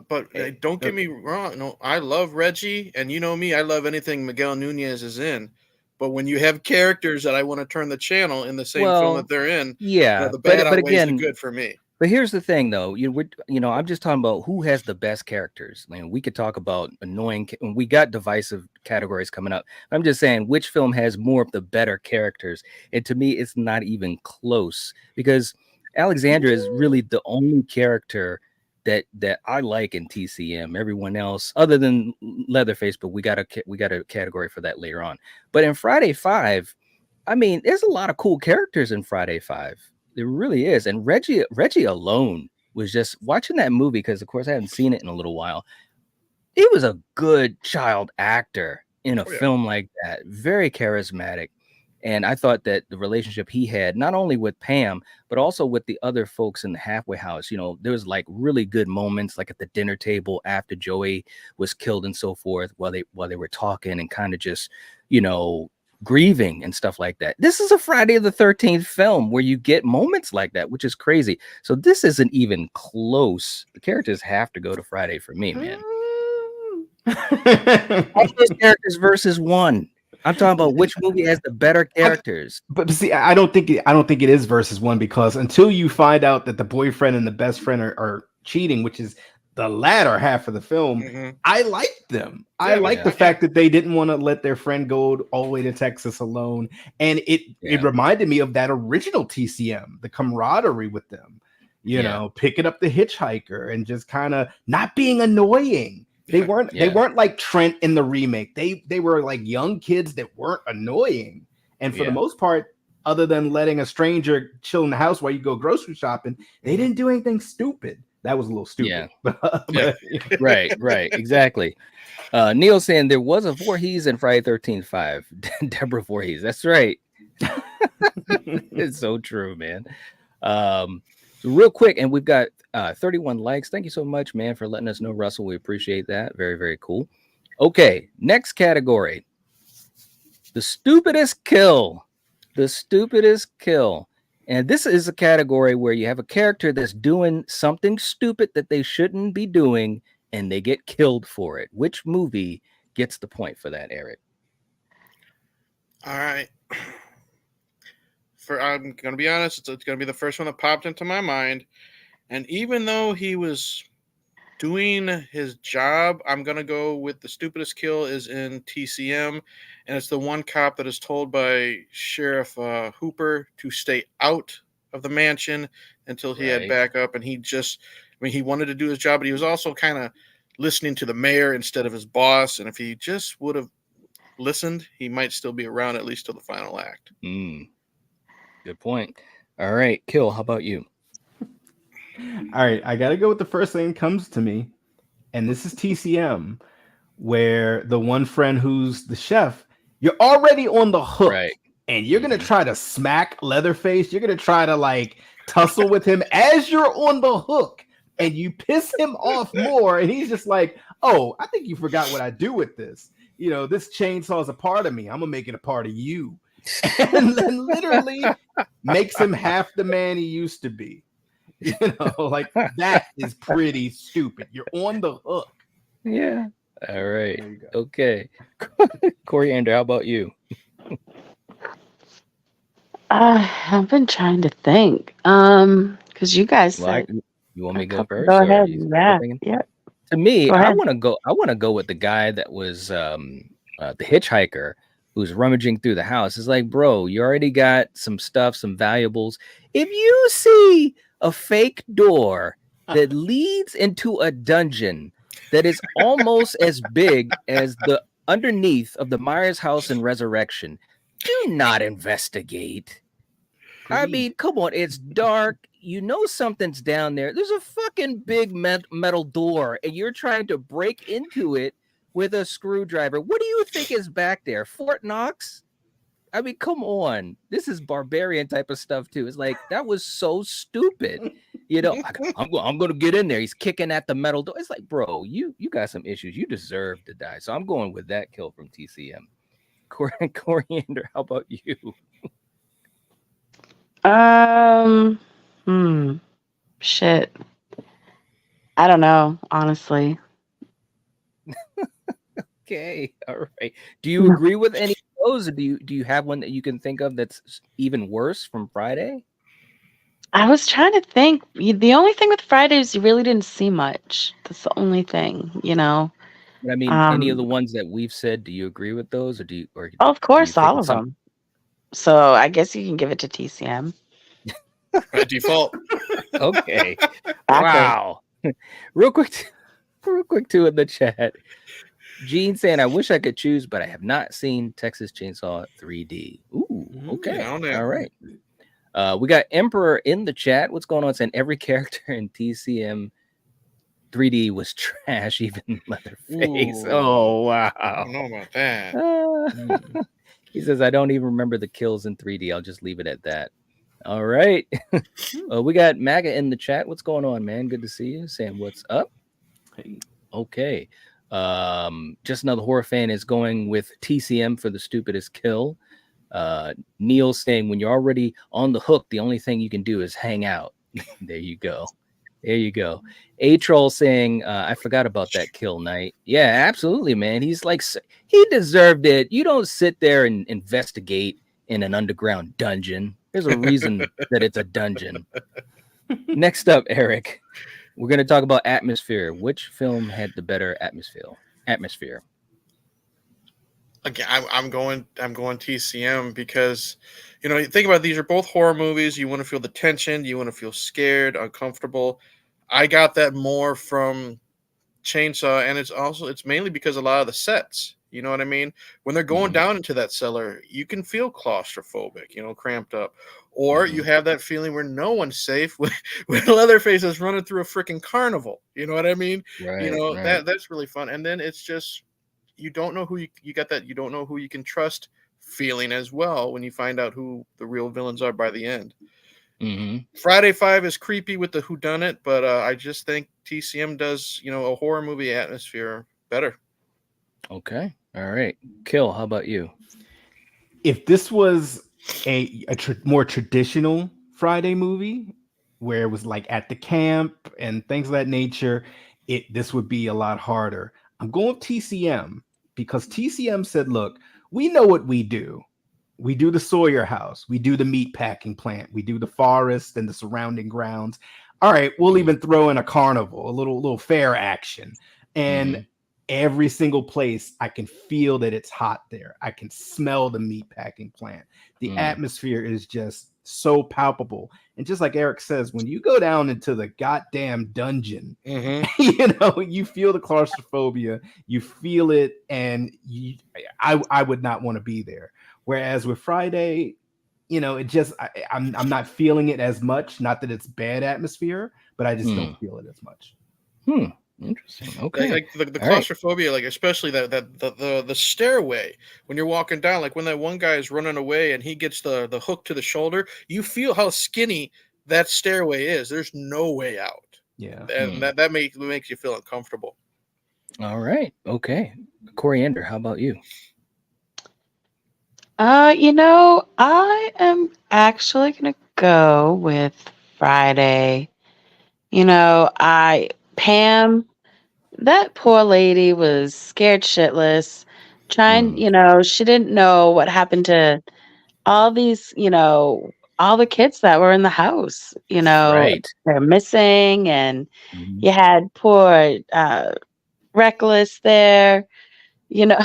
But don't get me wrong. No, I love Reggie, and you know me, I love anything Miguel Nunez is in. But when you have characters that I want to turn the channel in the same film that they're in, the bad outweighs the good for me. But here's the thing, though. I'm just talking about who has the best characters. We could talk about annoying. We got divisive categories coming up. I'm just saying which film has more of the better characters. And to me, it's not even close because Alexandra is really the only character that I like in TCM. Everyone else, other than Leatherface, but we got a category for that later on. But in Friday 5, I mean, there's a lot of cool characters in Friday 5. There really is. And Reggie alone was just watching that movie because, of course, I haven't seen it in a little while. He was a good child actor in a film like that. Very charismatic. And I thought that the relationship he had, not only with Pam, but also with the other folks in the halfway house, there was like really good moments, like at the dinner table after Joey was killed and so forth, while they were talking and kind of just, grieving and stuff like that. This is a Friday the 13th film where you get moments like that, which is crazy. So this isn't even close. The characters have to go to Friday for me, man. All those characters versus one. I'm talking about which movie has the better characters. But see, I don't think it is versus one, because until you find out that the boyfriend and the best friend are cheating, which is the latter half of the film, Mhm. I liked them. I Yeah, like yeah. the fact that they didn't want to let their friend go all the way to Texas alone. And it reminded me of that original TCM, the camaraderie with them, you know, picking up the hitchhiker and just kind of not being annoying. They weren't like Trent in the remake. They were like young kids that weren't annoying. And for the most part, other than letting a stranger chill in the house while you go grocery shopping, they didn't do anything stupid. That was a little stupid. Yeah. Right. Exactly. Neil saying there was a Voorhees in Friday 13th 5. Deborah Voorhees. That's right. It's so true, man. So real quick, and we've got 31 likes. Thank you so much, man, for letting us know, Russell. We appreciate that. Very, very cool. Okay, next category. The stupidest kill. The stupidest kill. And this is a category where you have a character that's doing something stupid that they shouldn't be doing, and they get killed for it. Which movie gets the point for that, Eric? All right. I'm going to be honest, it's going to be the first one that popped into my mind. And even though he was doing his job, I'm going to go with the stupidest kill is in TCM. And it's the one cop that is told by Sheriff Hooper to stay out of the mansion until he had backup. And he wanted to do his job, but he was also kind of listening to the mayor instead of his boss. And if he just would have listened, he might still be around at least till the final act. Good point. All right, Kill, how about you? All right, I got to go with the first thing that comes to me. And this is TCM, where the one friend who's the chef, you're already on the hook. Right. And you're going to try to smack Leatherface. You're going to try to like tussle with him as you're on the hook. And you piss him off more. And he's just like, oh, I think you forgot what I do with this. You know, this chainsaw is a part of me. I'm going to make it a part of you. And then literally makes him half the man he used to be. You know, like that is pretty stupid. You're on the hook. Yeah. All right. Okay. Coriander, how about you? I've been trying to think. Because you guys said you want me to go first? Go ahead. Yeah. To me, I want to go with the guy that was the hitchhiker who's rummaging through the house. It's like, bro, you already got some stuff, some valuables. If you see a fake door that leads into a dungeon that is almost as big as the underneath of the Myers house in Resurrection, do not investigate. I mean, come on, it's dark. You know something's down there. There's a fucking big metal door, and you're trying to break into it with a screwdriver. What do you think is back there? Fort Knox? I mean, come on. This is barbarian type of stuff, too. It's like, that was so stupid. You know, I'm going to get in there. He's kicking at the metal door. It's like, bro, you got some issues. You deserve to die. So I'm going with that kill from TCM. Coriander, how about you? Shit. I don't know, honestly. Okay, all right. Do you agree with any of those, or do you have one that you can think of that's even worse from Friday? I was trying to think. The only thing with Friday is you really didn't see much. That's the only thing, you know. I mean, any of the ones that we've said, do you agree with those, or do you? Or of course, do you think all of them. So I guess you can give it to TCM. By default. Okay. Wow. Real quick too in the chat. Gene saying, I wish I could choose, but I have not seen Texas Chainsaw 3D. Ooh, okay. All right. We got Emperor in the chat. What's going on? Saying every character in TCM 3D was trash, even Leatherface. Ooh. Oh, wow. I don't know about that. He says, I don't even remember the kills in 3D. I'll just leave it at that. All right. We got MAGA in the chat. What's going on, man? Good to see you. Saying, what's up? Hey. Okay. Just another horror fan is going with TCM for the stupidest kill. Neil saying, when you're already on the hook, the only thing you can do is hang out. There you go. A-Troll saying, I forgot about that kill night. Yeah, absolutely, man. He's like, he deserved it. You don't sit there and investigate in an underground dungeon. There's a reason that it's a dungeon. Next up, Eric. We're going to talk about atmosphere. Which film had the better atmosphere? Again, I'm going TCM because, you think about it, these are both horror movies. You want to feel the tension. You want to feel scared, uncomfortable. I got that more from Chainsaw, and it's mainly because a lot of the sets. You know what I mean? When they're going down into that cellar, you can feel claustrophobic, cramped up. Or you have that feeling where no one's safe when Leatherface is running through a freaking carnival. You know what I mean? Right. That's really fun. And then it's just you don't know who you got that you don't know who you can trust feeling as well when you find out who the real villains are by the end. Friday 5 is creepy with the whodunit, but I just think TCM does, a horror movie atmosphere better. Okay. All right. Kill, how about you? If this was a more traditional Friday movie where it was like at the camp and things of that nature, this would be a lot harder. I'm going with TCM because TCM said, look, we know what we do. We do the Sawyer house. We do the meat packing plant. We do the forest and the surrounding grounds. All right, we'll even throw in a carnival, a little fair action. And every single place, I can feel that it's hot there. I can smell the meat packing plant. The atmosphere is just so palpable. And just like Eric says, when you go down into the goddamn dungeon, you feel the claustrophobia, you feel it, and I would not want to be there. Whereas with Friday, it just I'm not feeling it as much. Not that it's bad atmosphere, but I just don't feel it as much. Interesting. Okay. Like the claustrophobia, like especially the stairway when you're walking down, like when that one guy is running away and he gets the hook to the shoulder, you feel how skinny that stairway is. There's no way out. Yeah. And that makes you feel uncomfortable. All right. Okay. Coriander, how about you? I am actually gonna go with Friday. Pam, that poor lady was scared shitless, trying, she didn't know what happened to all these, all the kids that were in the house, Right. they're missing, and you had poor Reckless there, you know.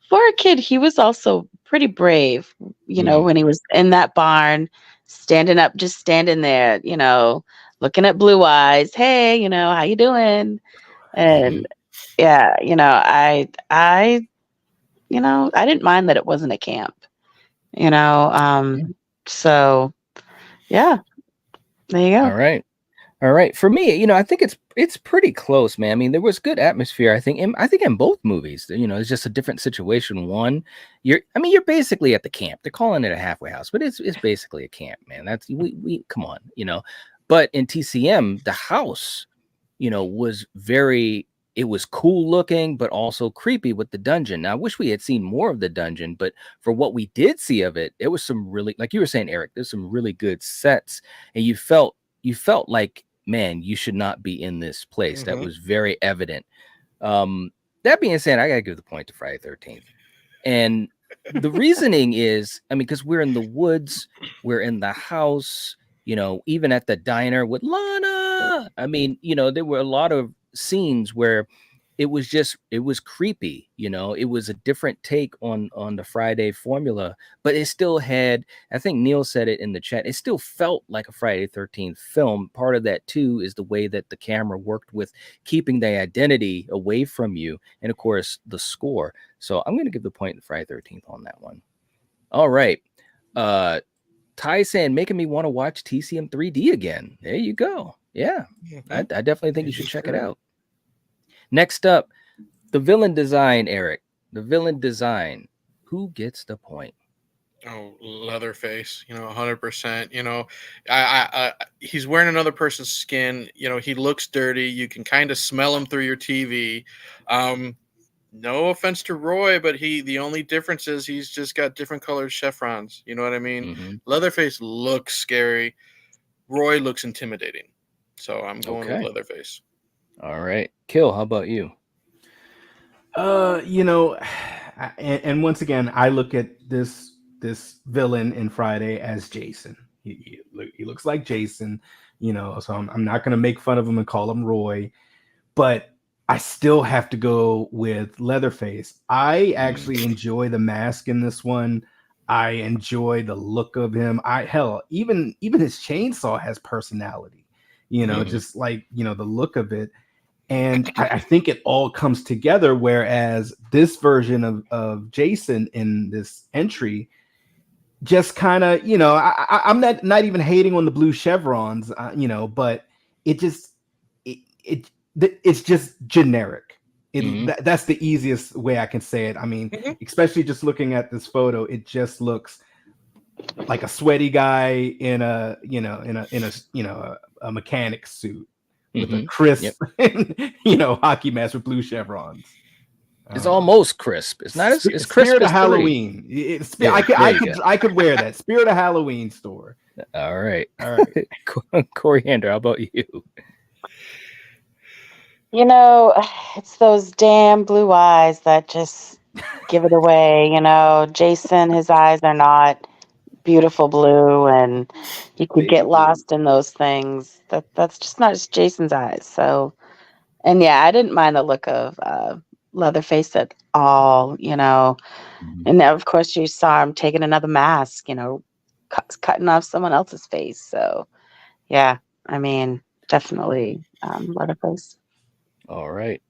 For a kid, he was also pretty brave, when he was in that barn, standing up, just standing there, looking at Blue Eyes. Hey, how you doing? And yeah, I didn't mind that it wasn't a camp, so yeah, there you go. All right. For me, I think it's pretty close, man. I mean, there was good atmosphere. I think in both movies, it's just a different situation. One, you're basically at the camp. They're calling it a halfway house, but it's basically a camp, man. That's we come on, But in TCM, the house, was it was cool looking, but also creepy with the dungeon. Now, I wish we had seen more of the dungeon, but for what we did see of it, it was some really, like you were saying, Eric, there's some really good sets, and you felt like, man, you should not be in this place. That was very evident. That being said, I gotta give the point to Friday 13th. And the reasoning is, because we're in the woods, we're in the house, even at the diner with Lana. There were a lot of scenes where it was creepy, it was a different take on the Friday formula, but it still had, I think Neil said it in the chat, it still felt like a Friday 13th film. Part of that too is the way that the camera worked with keeping the identity away from you, and of course the score. So I'm going to give the point to Friday 13th on that one. All right. Ty saying, making me want to watch TCM 3D again. There you go. Yeah, I definitely think you should check it out. Next up, the villain design, Eric. The villain design. Who gets the point? Oh, Leatherface, 100%. He's wearing another person's skin. He looks dirty. You can kind of smell him through your TV. No offense to Roy, but the only difference is he's just got different colored chevrons. You know what I mean? Leatherface looks scary. Roy looks intimidating. So I'm going with Leatherface. All right. Kill, how about you? And once again, I look at this villain in Friday as Jason. He looks like Jason. So I'm not going to make fun of him and call him Roy, but I still have to go with Leatherface. I actually enjoy the mask in this one. I enjoy the look of him. Even his chainsaw has personality, just like, the look of it. And I think it all comes together. Whereas this version of Jason in this entry just kind of, I'm not even hating on the blue chevrons, but it's just generic. That's the easiest way I can say it. I mean, especially just looking at this photo, it just looks like a sweaty guy in a mechanic suit with a crisp, hockey mask with blue chevrons. It's almost crisp. It's not as crisp Spirit as of Halloween. I could wear that. Spirit of Halloween store. All right. Coriander, how about you? It's those damn blue eyes that just give it away. Jason, his eyes are not beautiful blue, and you could get lost in those things. That's just not just Jason's eyes. So, and yeah, I didn't mind the look of Leatherface at all. And of course you saw him taking another mask. Cutting off someone else's face. So, yeah, I mean, definitely Leatherface. All right.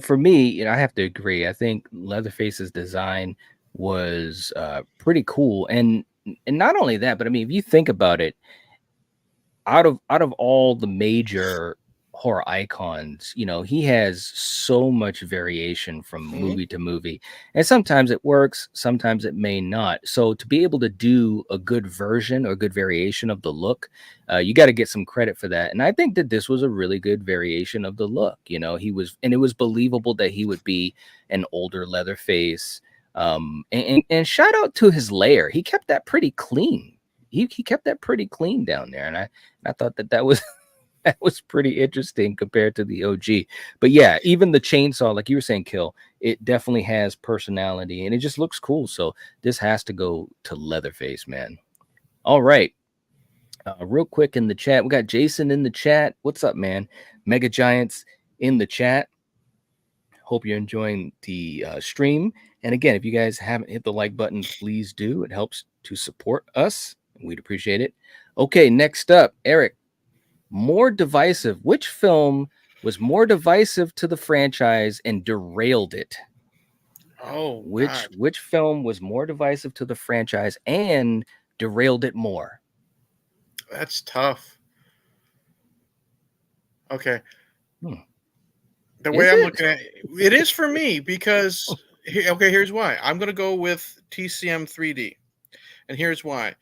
For me, I have to agree. I think Leatherface's design was pretty cool, and not only that, but I mean, if you think about it, out of all the major horror icons, he has so much variation from movie to movie, and sometimes it works, sometimes it may not. So to be able to do a good version or good variation of the look, you got to get some credit for that. And I think that this was a really good variation of the look. And it was believable that he would be an older Leatherface. And shout out to his lair. He kept that pretty clean. He kept that pretty clean down there, and I thought that was that was pretty interesting compared to the OG. But yeah, even the chainsaw, like you were saying, Kill, it definitely has personality, and it just looks cool. So this has to go to Leatherface, man. All right. Real quick in the chat, we got Jason in the chat. What's up, man? Mega Giants in the chat. Hope you're enjoying the stream. And again, if you guys haven't hit the like button, please do. It helps to support us. We'd appreciate it. Okay, next up, Eric. More divisive. Which film was more divisive to the franchise and derailed it? Oh, which film was more divisive to the franchise and derailed it more? That's tough. Okay. The way I'm looking at it is for me, because here's why. I'm going to go with TCM 3D. And here's why.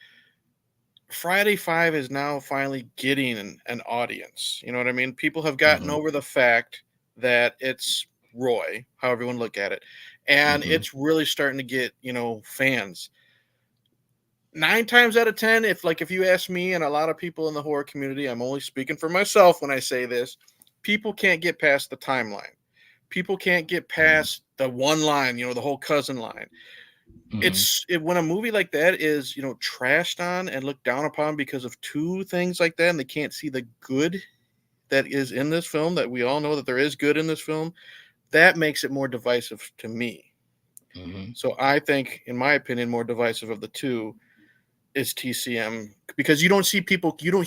Friday 5 is now finally getting an audience. You know what I mean? People have gotten over the fact that it's Roy, how everyone look at it. And it's really starting to get, fans. 9 times out of 10, if you ask me and a lot of people in the horror community, I'm only speaking for myself when I say this, people can't get past the timeline. People can't get past the one line, the whole cousin line. When a movie like that is, trashed on and looked down upon because of 2 things like that, and they can't see the good that is in this film, that we all know that there is good in this film, that makes it more divisive to me. So I think, in my opinion, more divisive of the 2 is TCM, because you don't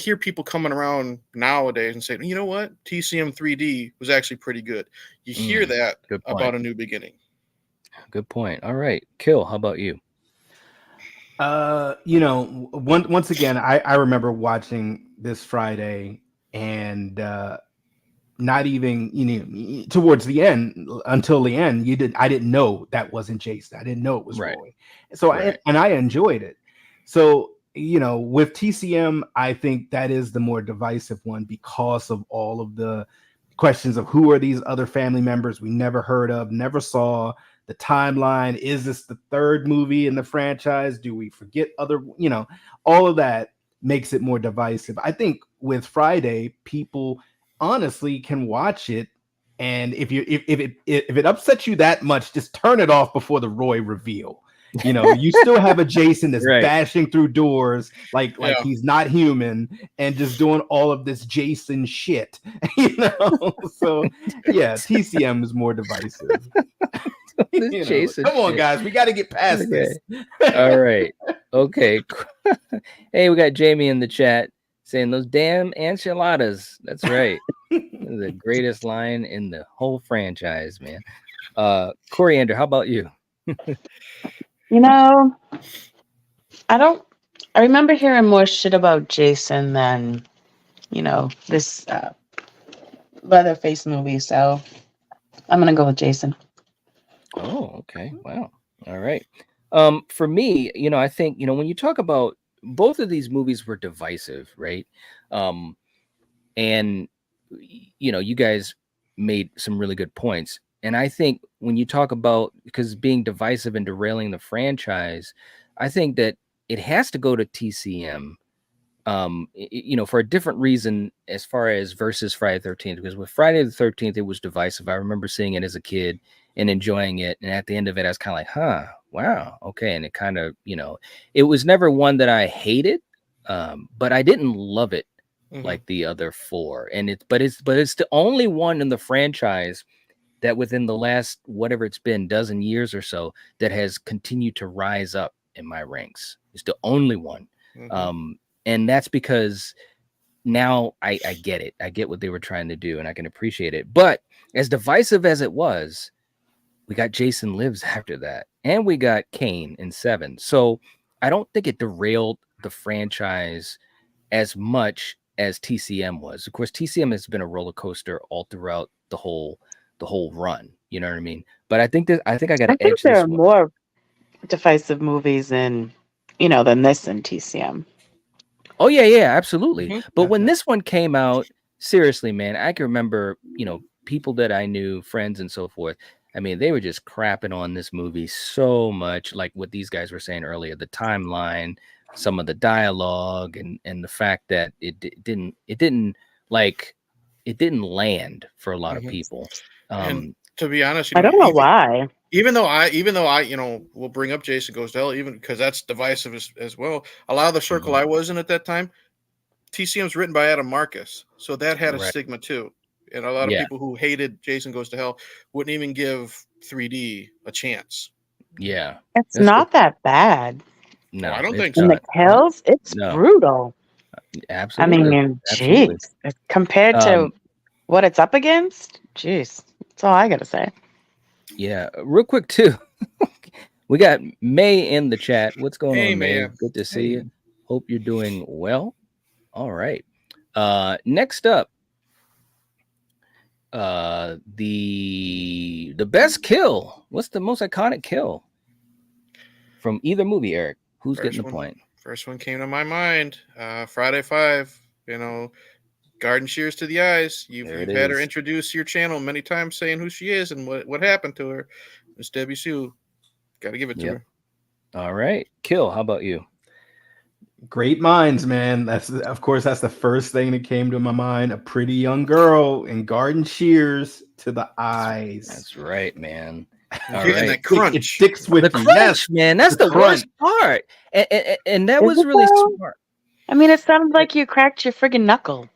hear people coming around nowadays and saying, you know what, TCM 3D was actually pretty good. You hear that about A New Beginning. Good point. All right, Kill, how about you? Once again, I remember watching this Friday, and not even towards the end, until the end, I didn't know that wasn't Jason. I didn't know it was Roy. So I enjoyed it. So with TCM, I think that is the more divisive one, because of all of the questions of who are these other family members we never heard of, never saw. The timeline, is this the 3rd movie in the franchise? Do we forget other, all of that makes it more divisive. I think with Friday, people honestly can watch it, and if it upsets you that much, just turn it off before the Roy reveal, You know, you still have a Jason that's Right. bashing through doors like Yeah. he's not human and just doing all of this Jason shit. You know, so yeah, TCM is more divisive. This You know, Jason come on, shit. guys, we got to get past this. All right. Okay. Hey, we got Jamie in the chat saying those damn enchiladas. That's right. The greatest line in the whole franchise, man. Coriander, how about you? You know, I remember hearing more shit about Jason than, this Leatherface movie. So I'm going to go with Jason. Oh, okay. Wow. All right. For me, I think, when you talk about both of these movies were divisive, right? And you guys made some really good points. And I think when you talk about, because being divisive and derailing the franchise, I think that it has to go to TCM, for a different reason as far as versus Friday the 13th, because with Friday the 13th, it was divisive. I remember seeing it as a kid and enjoying it. And at the end of it, I was kind of like, wow. Okay. And it kind of, it was never one that I hated, but I didn't love it like the other four. And it's the only one in the franchise that within the last, whatever it's been, dozen years or so, that has continued to rise up in my ranks. It's the only one. And that's because now I get it. I get what they were trying to do and I can appreciate it. But as divisive as it was, we got Jason Lives after that. And we got Kane in 7. So I don't think it derailed the franchise as much as TCM was. Of course, TCM has been a roller coaster all throughout the whole run. You know what I mean? But I think I got to edge there this are one. more divisive movies than this in TCM. Oh yeah, absolutely. But when this one came out, seriously, man, I can remember, people that I knew, friends and so forth. I mean, they were just crapping on this movie so much, like what these guys were saying earlier, the timeline, some of the dialogue, and the fact that it didn't land for a lot of people. And to be honest, I don't know why. Even though I, will bring up Jason Goes to Hell, even because that's divisive as well. A lot of the circle I was in at that time, TCM's written by Adam Marcus, so that had a stigma too. And a lot of people who hated Jason Goes to Hell wouldn't even give 3D a chance. Yeah, it's not that bad. No, I don't think so. In the kills, it's brutal. Absolutely. I mean, jeez, compared to what it's up against, jeez, that's all I gotta say. Yeah, real quick too. We got May in the chat. What's going on, May? Good to see you. Hope you're doing well. All right. Next up, the best kill. What's the most iconic kill from either movie, Eric? Who's getting the point? First one came to my mind. Friday 5. Garden shears to the eyes. You've had her introduce your channel many times, saying who she is and what happened to her. Miss Debbie Sue. Got to give it to her. All right, Kill. How about you? Great minds, man. That's the first thing that came to my mind. A pretty young girl in garden shears to the eyes. That's right, man. All right. That crunch. It sticks with the crunch, man. That's the worst part. And that was really smart. I mean, it sounded like you cracked your friggin' knuckle.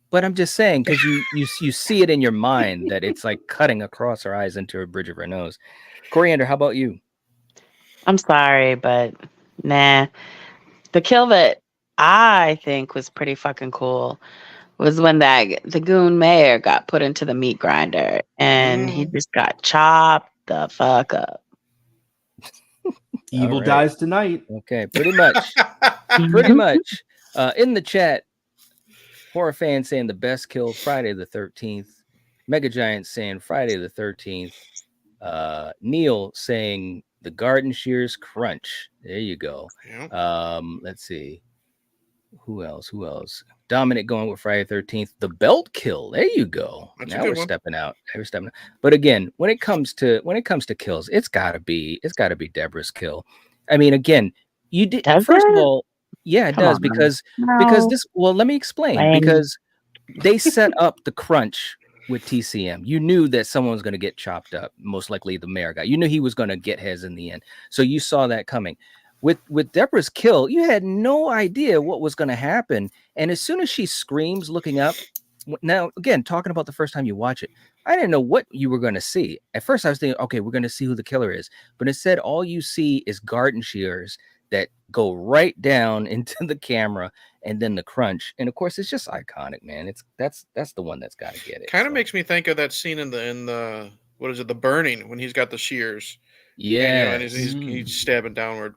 But I'm just saying, because you see it in your mind that it's like cutting across her eyes into a bridge of her nose. Coriander, how about you? I'm sorry, but nah. The kill that I think was pretty fucking cool was when the goon mayor got put into the meat grinder and he just got chopped the fuck up. Evil dies tonight. Okay, pretty much. Pretty much. In the chat, Horror fan saying the best kill Friday the 13th. Mega Giant saying Friday the 13th. Neil saying the garden shears crunch. There you go. Yeah. Let's see. Who else? Dominic going with Friday 13th. The belt kill. There you go. That's now we're stepping out. But again, when it comes to kills, it's gotta be Deborah's kill. I mean, again, you did first of all, yeah, it does because this. Well, let me explain. Because they set up the crunch with TCM. You knew that someone was going to get chopped up, most likely the mayor guy. You knew he was going to get his in the end. So you saw that coming. With Deborah's kill, you had no idea what was going to happen. And as soon as she screams looking up, now, again, talking about the first time you watch it, I didn't know what you were going to see. At first, I was thinking, okay, we're going to see who the killer is. But instead, all you see is garden shears that go right down into the camera and then the crunch. And of course, it's just iconic, man. That's the one that's got to get it. Kind of makes me think of that scene in the what is it, The Burning, when he's got the shears. Yeah. And he's stabbing downward.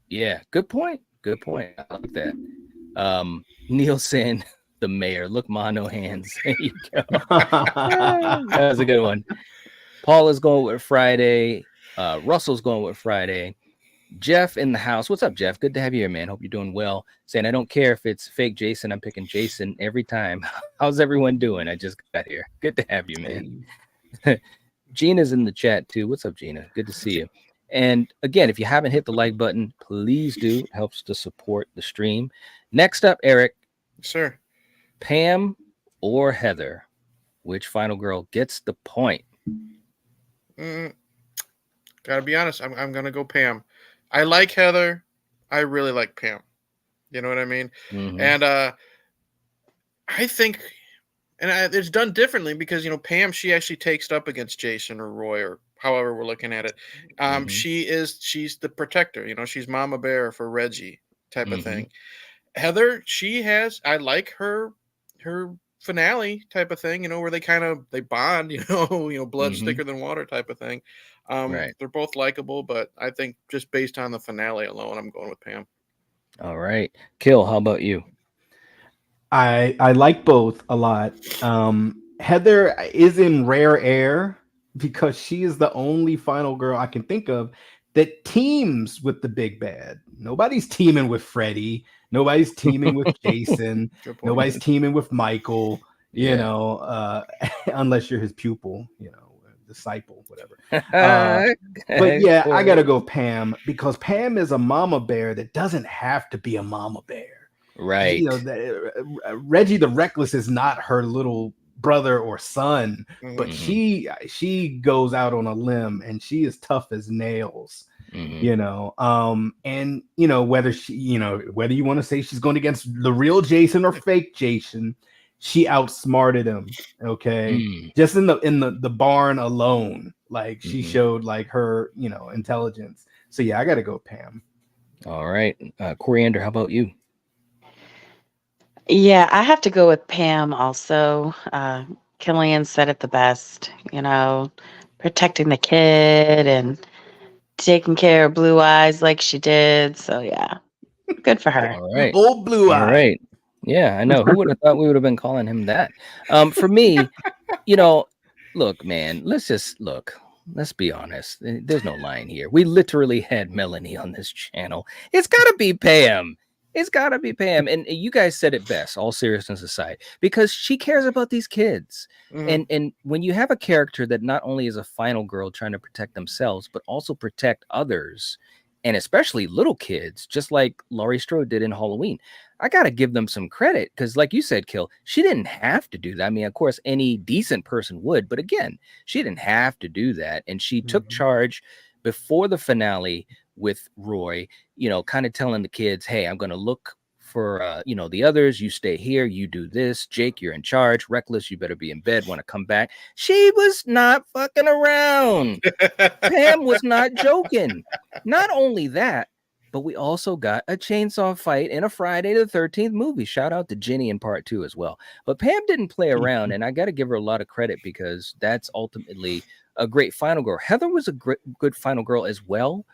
Yeah, good point. Good point. I like that. Neil saying the mayor, look, ma, no hands. There you go. That was a good one. Paul is going with Friday. Russell's going with Friday. Jeff in the house. What's up, Jeff? Good to have you here, man. Hope you're doing well. Saying, I don't care if it's fake Jason. I'm picking Jason every time. How's everyone doing? I just got here. Good to have you, man. Gina's in the chat too. What's up, Gina? Good to see you. And again, if you haven't hit the like button, please do. It helps to support the stream. Next up, Eric. Sir. Pam or Heather? Which final girl gets the point? Gotta be honest. I'm gonna go Pam. I like Heather. I really like Pam. You know what I mean? Mm-hmm. And I think, and it's done differently because, you know, Pam, she actually takes it up against Jason or Roy or however we're looking at it. She's the protector. You know, she's Mama Bear for Reggie type of thing. Heather, I like her finale type of thing, you know, where they bond, you know, blood's thicker than water type of thing. Right. They're both likable, but I think just based on the finale alone, I'm going with Pam. All right. Kill, how about you? I like both a lot. Heather is in rare air because she is the only final girl I can think of that teams with the big bad. Nobody's teaming with Freddy. Nobody's teaming with Jason. Nobody's teaming with Michael, you know, unless you're his pupil, you know, disciple, whatever. But yeah, I got to go Pam because Pam is a mama bear that doesn't have to be a mama bear. Right. You know, Reggie the Reckless is not her little brother or son, but she goes out on a limb and she is tough as nails. You know, and you know, whether you want to say she's going against the real Jason or fake Jason, she outsmarted him. Okay. Just in the barn alone, like she showed like her, you know, intelligence. So yeah, I gotta go Pam. All right. Coriander, how about you? Yeah, I have to go with Pam also. Killian said it the best, you know, protecting the kid and taking care of Blue Eyes like she did. So yeah, good for her. All right. Old Blue Eye. All right. Yeah, I know. Who would have thought we would have been calling him that? For me, you know, look, man, let's be honest. There's no line here. We literally had Melanie on this channel. It's got to be Pam. It's got to be Pam. And you guys said it best, all seriousness aside, because she cares about these kids. And when you have a character that not only is a final girl trying to protect themselves, but also protect others, and especially little kids, just like Laurie Strode did in Halloween, I got to give them some credit because, like you said, Kill, she didn't have to do that. I mean, of course, any decent person would, but again, she didn't have to do that. And she took charge before the finale with Roy, you know, kind of telling the kids, hey, I'm going to look for, you know, the others. You stay here. You do this. Jake, you're in charge. Reckless, you better be in bed when I come back. She was not fucking around. Pam was not joking. Not only that, but we also got a chainsaw fight in a Friday the 13th movie. Shout out to Jenny in part 2 as well. But Pam didn't play around, and I got to give her a lot of credit because that's ultimately a great final girl. Heather was a good final girl as well.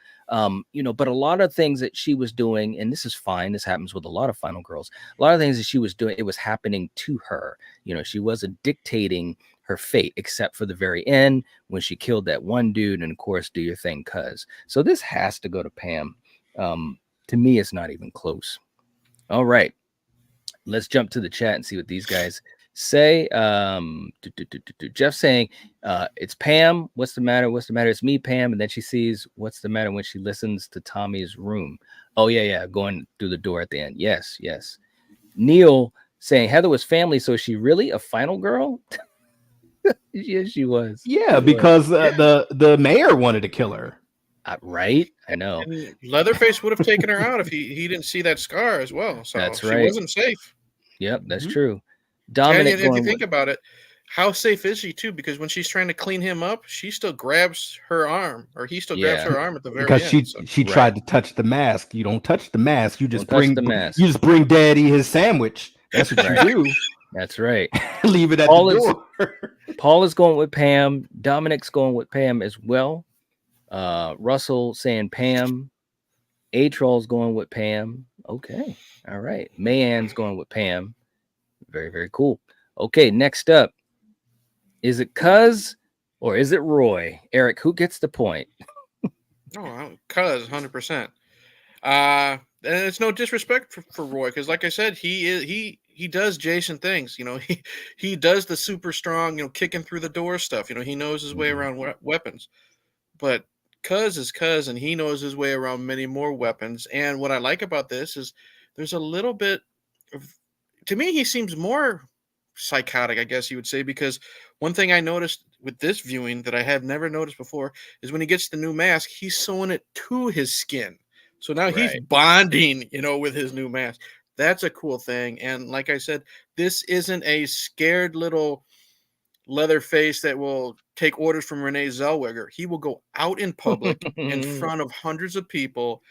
You know, but a lot of things that she was doing, and this is fine, this happens with a lot of final girls, a lot of things that she was doing, it was happening to her. You know, she wasn't dictating her fate, except for the very end when she killed that one dude, and of course, do your thing, cuz. So this has to go to Pam. To me, it's not even close. All right, let's jump to the chat and see what these guys say. Jeff saying it's Pam. What's the matter? What's the matter? It's me, Pam. And then she sees what's the matter when she listens to Tommy's room. Oh yeah, going through the door at the end. Yes. Neil saying Heather was family, so she really a final girl? Yes, she was. Yeah, She because Yeah. the mayor wanted to kill her. right. I know. And Leatherface would have taken her out if he didn't see that scar as well. So That's she right. wasn't safe. Yep, that's Mhm. true. And Dominic if you going think with, about it, how safe is she too? Because when she's trying to clean him up, she still grabs her arm, or he still grabs yeah, her arm at the very Because end. So she Right. tried to touch the mask. You don't touch the mask. You just Don't touch bring the mask. you just bring Daddy his sandwich. That's what Right. you do. That's right. Leave it at Paul the is- door. Paul is going with Pam. Dominic's going with Pam as well. Russell saying Pam. A-Troll's going with Pam. Okay. All right. Mayann's going with Pam. Very, very cool. Okay, next up. Is it Cuz or is it Roy? Eric, who gets the point? Cuz 100%. And it's no disrespect for Roy, because like I said, he does Jason things. You know, he does the super strong, kicking through the door stuff. You know, he knows his way around weapons. But Cuz is Cuz, and he knows his way around many more weapons. And what I like about this is there's a little bit of, to me, he seems more psychotic, I guess you would say, because one thing I noticed with this viewing that I have never noticed before is when he gets the new mask, he's sewing it to his skin. So now he's Right. bonding, with his new mask. That's a cool thing. And like I said, this isn't a scared little Leatherface that will take orders from Renee Zellweger. He will go out in public in front of hundreds of people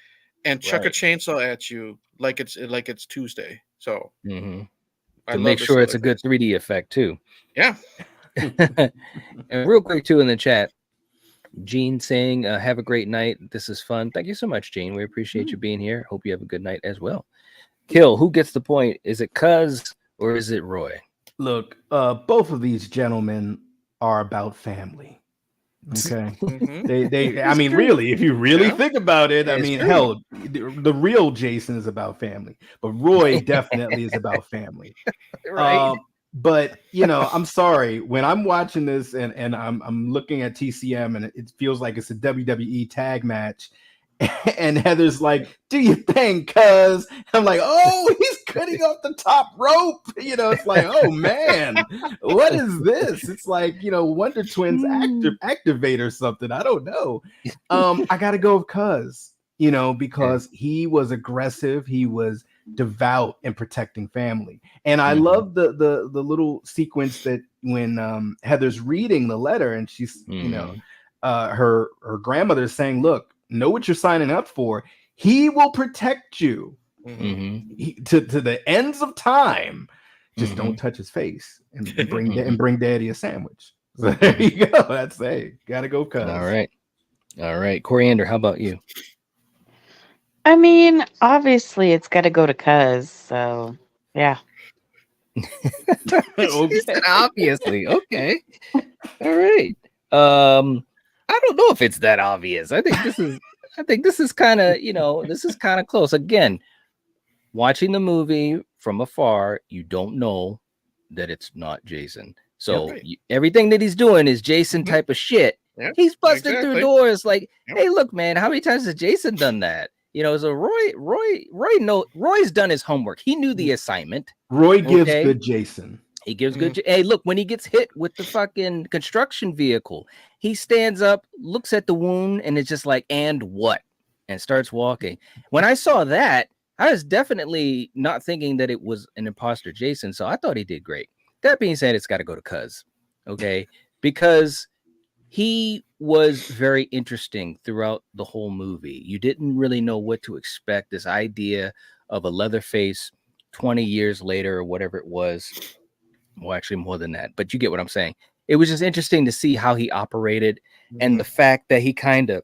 and chuck a Right. chainsaw at you like it's Tuesday. So Mhm. I To love make this sure it's a good Leatherface. 3D effect too. Yeah. And real quick too in the chat, Gene saying, have a great night. This is fun. Thank you so much, Gene. We appreciate you being here. Hope you have a good night as well. Kill, who gets the point? Is it Cuz or is it Roy? Look, both of these gentlemen are about family. Okay. Mhm. They I It's mean, true. really, if you really Yeah. think about it, I It's mean, true. hell, the real Jason is about family, but Roy definitely is about family. Right. But I'm sorry, when I'm watching this and I'm looking at TCM and it feels like it's a WWE tag match, and Heather's like, "Do you think?" Cuz I'm like, "Oh, he's cutting off the top rope." It's like, "Oh man, what is this?" It's like Wonder Twins activate or something. I don't know. I gotta go with Cuz, because he was aggressive. He was devout in protecting family, and I Mhm. love the little sequence that when Heather's reading the letter and she's Mhm. her grandmother's saying, "Look, know what you're signing up for. He will protect you Mhm. to the ends of time. Just Mhm. don't touch his face and bring Mhm. bring Daddy a sandwich." So there you go. That's gotta go, Cuz. All right. All right. Coriander, how about you? I mean, obviously, it's got to go to Cuz. So, yeah. She said obviously. Okay. All right. I don't know if it's that obvious. I think this is kind of, this is kind of close. Again, watching the movie from afar, you don't know that it's not Jason. So Right. everything that he's doing is Jason Mhm. type of shit. Yep, He's busting through exactly. doors like, Yep. hey, look, man, how many times has Jason done that? So Roy's done his homework. He knew the assignment. Roy gives Okay. good Jason. He gives good. Hey, look, when he gets hit with the fucking construction vehicle, he stands up, looks at the wound, and it's just like, and what? And starts walking. When I saw that, I was definitely not thinking that it was an imposter Jason. So I thought he did great. That being said, it's got to go to Cuz. Okay. Because he was very interesting throughout the whole movie. You didn't really know what to expect. This idea of a Leatherface 20 years later or whatever it was. Well, actually more than that, but you get what I'm saying. It was just interesting to see how he operated and the fact that he kind of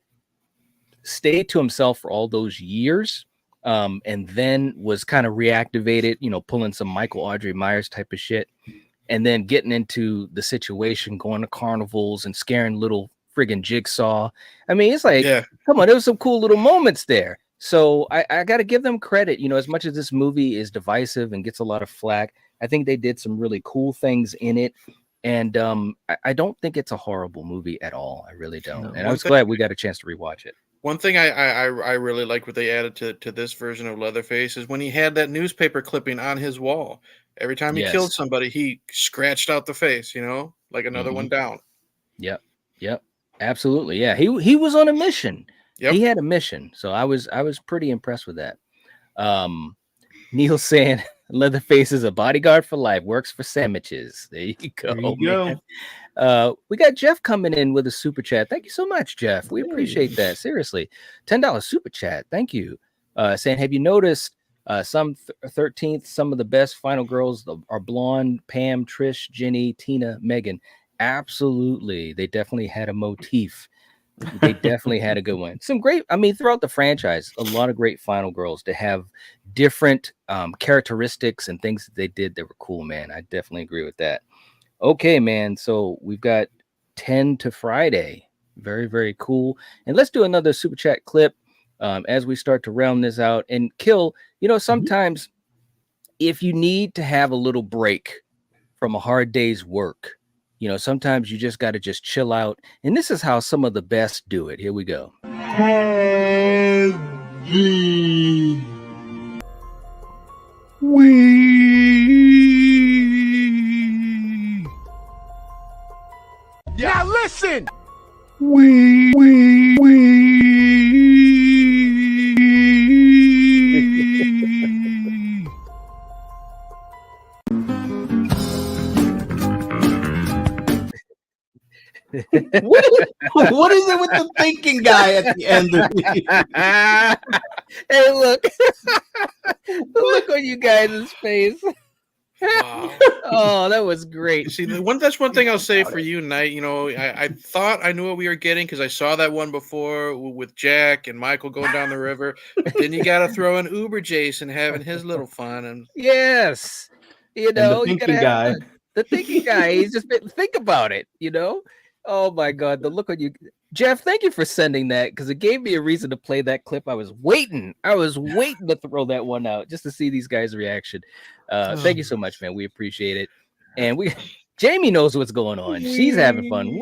stayed to himself for all those years, and then was kind of reactivated, pulling some Michael Audrey Myers type of shit, and then getting into the situation, going to carnivals and scaring little friggin' Jigsaw. I mean, it's like, come on, there was some cool little moments there. So I got to give them credit. As much as this movie is divisive and gets a lot of flack, I think they did some really cool things in it. And I don't think it's a horrible movie at all. I really don't. No. And I was glad we got a chance to rewatch it. One thing I really like what they added to this version of Leatherface is when he had that newspaper clipping on his wall. Every time he killed somebody, he scratched out the face, like another one down. Yep. Absolutely. Yeah. He was on a mission. Yep. He had a mission. So I was pretty impressed with that. Neil saying Leatherface is a bodyguard for life, works for sandwiches. There you go. There you go. We got Jeff coming in with a super chat. Thank you so much, Jeff. We appreciate that. Seriously. $10 super chat. Thank you. Saying, have you noticed some 13th, some of the best final girls are blonde? Pam, Trish, Jenny, Tina, Megan. Absolutely. They definitely had a motif. They definitely had a good one. Some great, throughout the franchise, a lot of great final girls to have different characteristics and things that they did that were cool, man. I definitely agree with that. Okay, man. So we've got 10 to Friday. Very, very cool. And let's do another super chat clip as we start to round this out. And Kill, sometimes if you need to have a little break from a hard day's work, sometimes you just got to just chill out. And this is how some of the best do it. Here we go. Now listen. What is it with the thinking guy at the end of Hey, look. Look on you guys' face. Wow. Oh, that was great. See, that's one thing I'll say for you, Knight. I thought I knew what we were getting because I saw that one before with Jack and Michael going down the river. But then you got to throw in Uber Jason having his little fun. And yes, the thinking guy. The thinking guy. He's just think about it. Oh my God, the look on you, Jeff. Thank you for sending that because it gave me a reason to play that clip. I was waiting to throw that one out just to see these guys' reaction. Thank you so much, man. We appreciate it. And Jamie knows what's going on. She's having fun.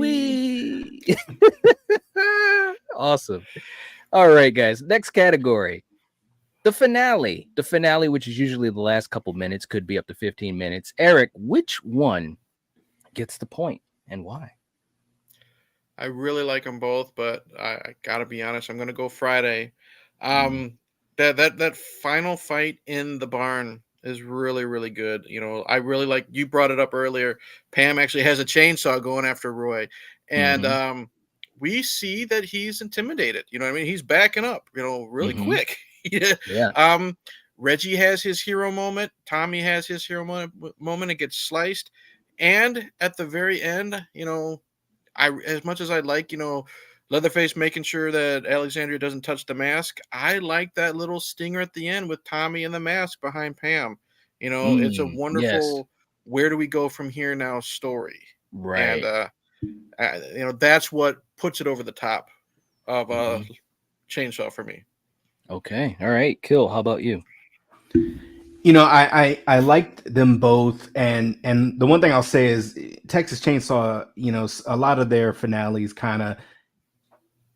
Awesome. All right, guys. Next category. The finale. The finale, which is usually the last couple minutes, could be up to 15 minutes. Eric, which one gets the point and why? I really like them both, but I gotta be honest. I'm gonna go Friday. That final fight in the barn is really, really good. I really like. You brought it up earlier. Pam actually has a chainsaw going after Roy, and we see that he's intimidated. You know what I mean? He's backing up. Really quick. Yeah. Reggie has his hero moment. Tommy has his hero moment. It gets sliced, and at the very end, as much as I like, Leatherface making sure that Alexandria doesn't touch the mask, I like that little stinger at the end with Tommy and the mask behind Pam. It's a wonderful where do we go from here now story. Right. And, that's what puts it over the top of Chainsaw for me. Okay. All right. Kill. How about you? I liked them both, and the one thing I'll say is Texas Chainsaw, a lot of their finales kind of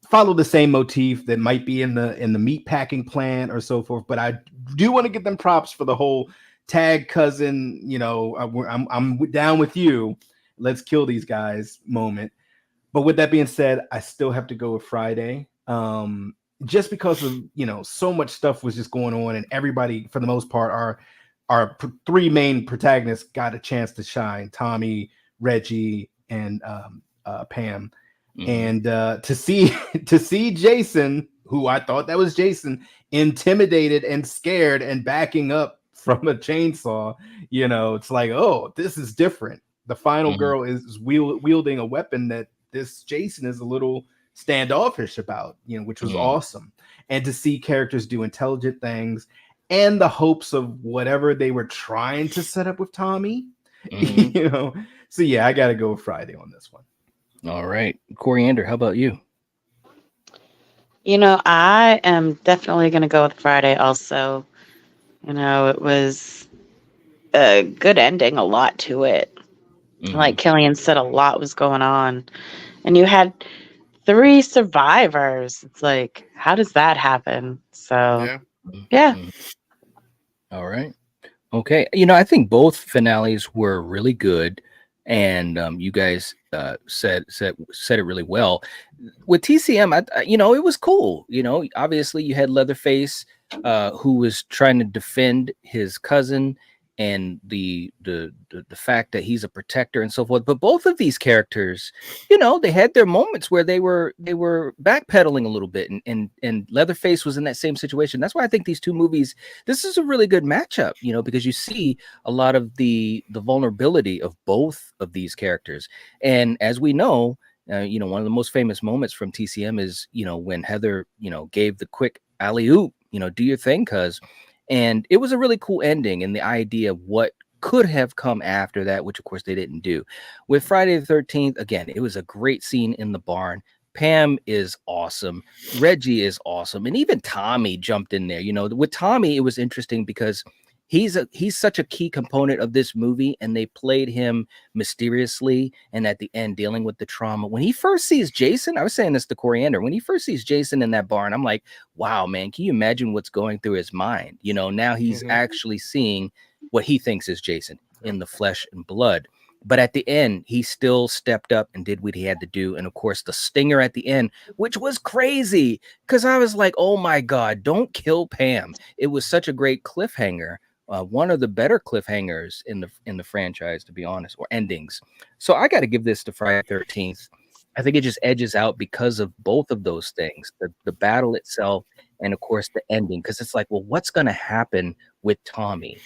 follow the same motif that might be in the meat packing plant or so forth. But I do want to give them props for the whole tag cousin, I'm down with you, let's kill these guys moment. But with that being said, I still have to go with Friday. Just because of so much stuff was just going on, and everybody for the most part our three main protagonists got a chance to shine: Tommy, Reggie, and Pam. And to see Jason, who I thought that was Jason, intimidated and scared and backing up from a chainsaw, it's like, oh, this is different. The final girl is wielding a weapon that this Jason is a little standoffish about, which was awesome. And to see characters do intelligent things and the hopes of whatever they were trying to set up with Tommy, So yeah, I got to go with Friday on this one. All right. Coriander, how about you? I am definitely going to go with Friday also. It was a good ending, a lot to it. Like Killian said, a lot was going on. And you had 3 survivors. It's like, how does that happen? So, yeah. All right. Okay, you know, I think both finales were really good, and you guys said it really well. With TCM, you know, it was cool. You know, obviously you had Leatherface, who was trying to defend his cousin, and the fact that he's a protector and so forth. But both of these characters, you know, they had their moments where they were backpedaling a little bit, and Leatherface was in that same situation. That's why I think these two movies, this is a really good matchup, you know, because you see a lot of the vulnerability of both of these characters. And as we know, you know, one of the most famous moments from TCM is, you know, when Heather, you know, gave the quick alley oop, you know, do your thing, cuz. And it was a really cool ending, and the idea of what could have come after that, which of course they didn't do. With Friday the 13th, again, it was a great scene in the barn. Pam is awesome. Reggie is awesome. And even Tommy jumped in there. You know, with Tommy, it was interesting because he's such a key component of this movie, and they played him mysteriously and at the end dealing with the trauma. When he first sees Jason, I was saying this to Coriander, when he first sees Jason in that barn, I'm like, wow, man, can you imagine what's going through his mind? You know, now he's actually seeing what he thinks is Jason in the flesh and blood. But at the end, he still stepped up and did what he had to do. And of course, the stinger at the end, which was crazy, because I was like, oh my God, don't kill Pam. It was such a great cliffhanger. One of the better cliffhangers in the franchise, to be honest, or endings. So I got to give this to Friday 13th. I think it just edges out because of both of those things, the battle itself, and of course the ending, because it's like, well, what's going to happen with Tommy?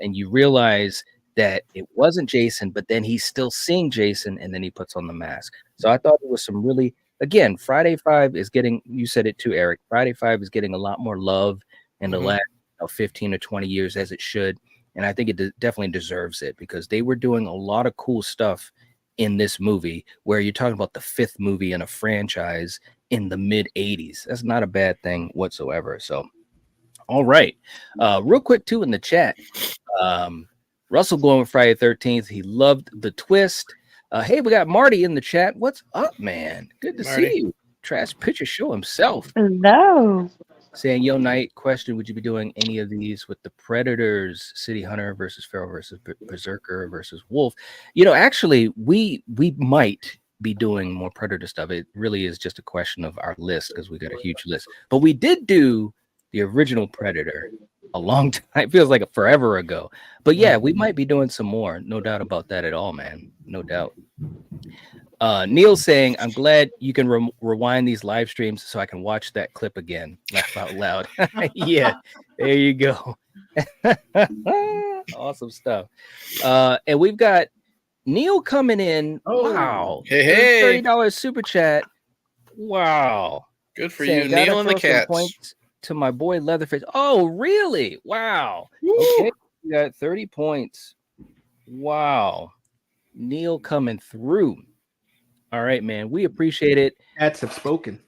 And you realize that it wasn't Jason, but then he's still seeing Jason, and then he puts on the mask. So I thought it was some really, again, Friday 5 is getting, you said it too, Eric, Friday 5 is getting a lot more love in the last 15 or 20 years, as it should. And I think it definitely deserves it, because they were doing a lot of cool stuff in this movie, where you're talking about the 5th movie in a franchise in the mid 80s. That's not a bad thing whatsoever. So, all right. Real quick too, in the chat, Russell going with Friday 13th. He loved the twist. Hey, we got Marty in the chat. What's up, man? Good to see you. Trash Picture Show himself. Hello. Saying, yo, Night, question, would you be doing any of these with the Predators, City Hunter versus Feral versus Berserker versus Wolf? You know, actually, we might be doing more Predator stuff. It really is just a question of our list, because we got a huge list. But we did do the original Predator a long time. It feels like forever ago. But yeah, we might be doing some more. No doubt about that at all, man. No doubt. Neil saying, I'm glad you can rewind these live streams so I can watch that clip again. Laugh out loud. Yeah, there you go. Awesome stuff. And we've got Neil coming in. Wow. Hey. $30 super chat. Wow. Good for saying, you, Neil and the cats. Points to my boy Leatherface. Oh, really? Wow. Woo. Okay. We got 30 points. Wow. Neil coming through. All right, man. We appreciate it. Cats have spoken.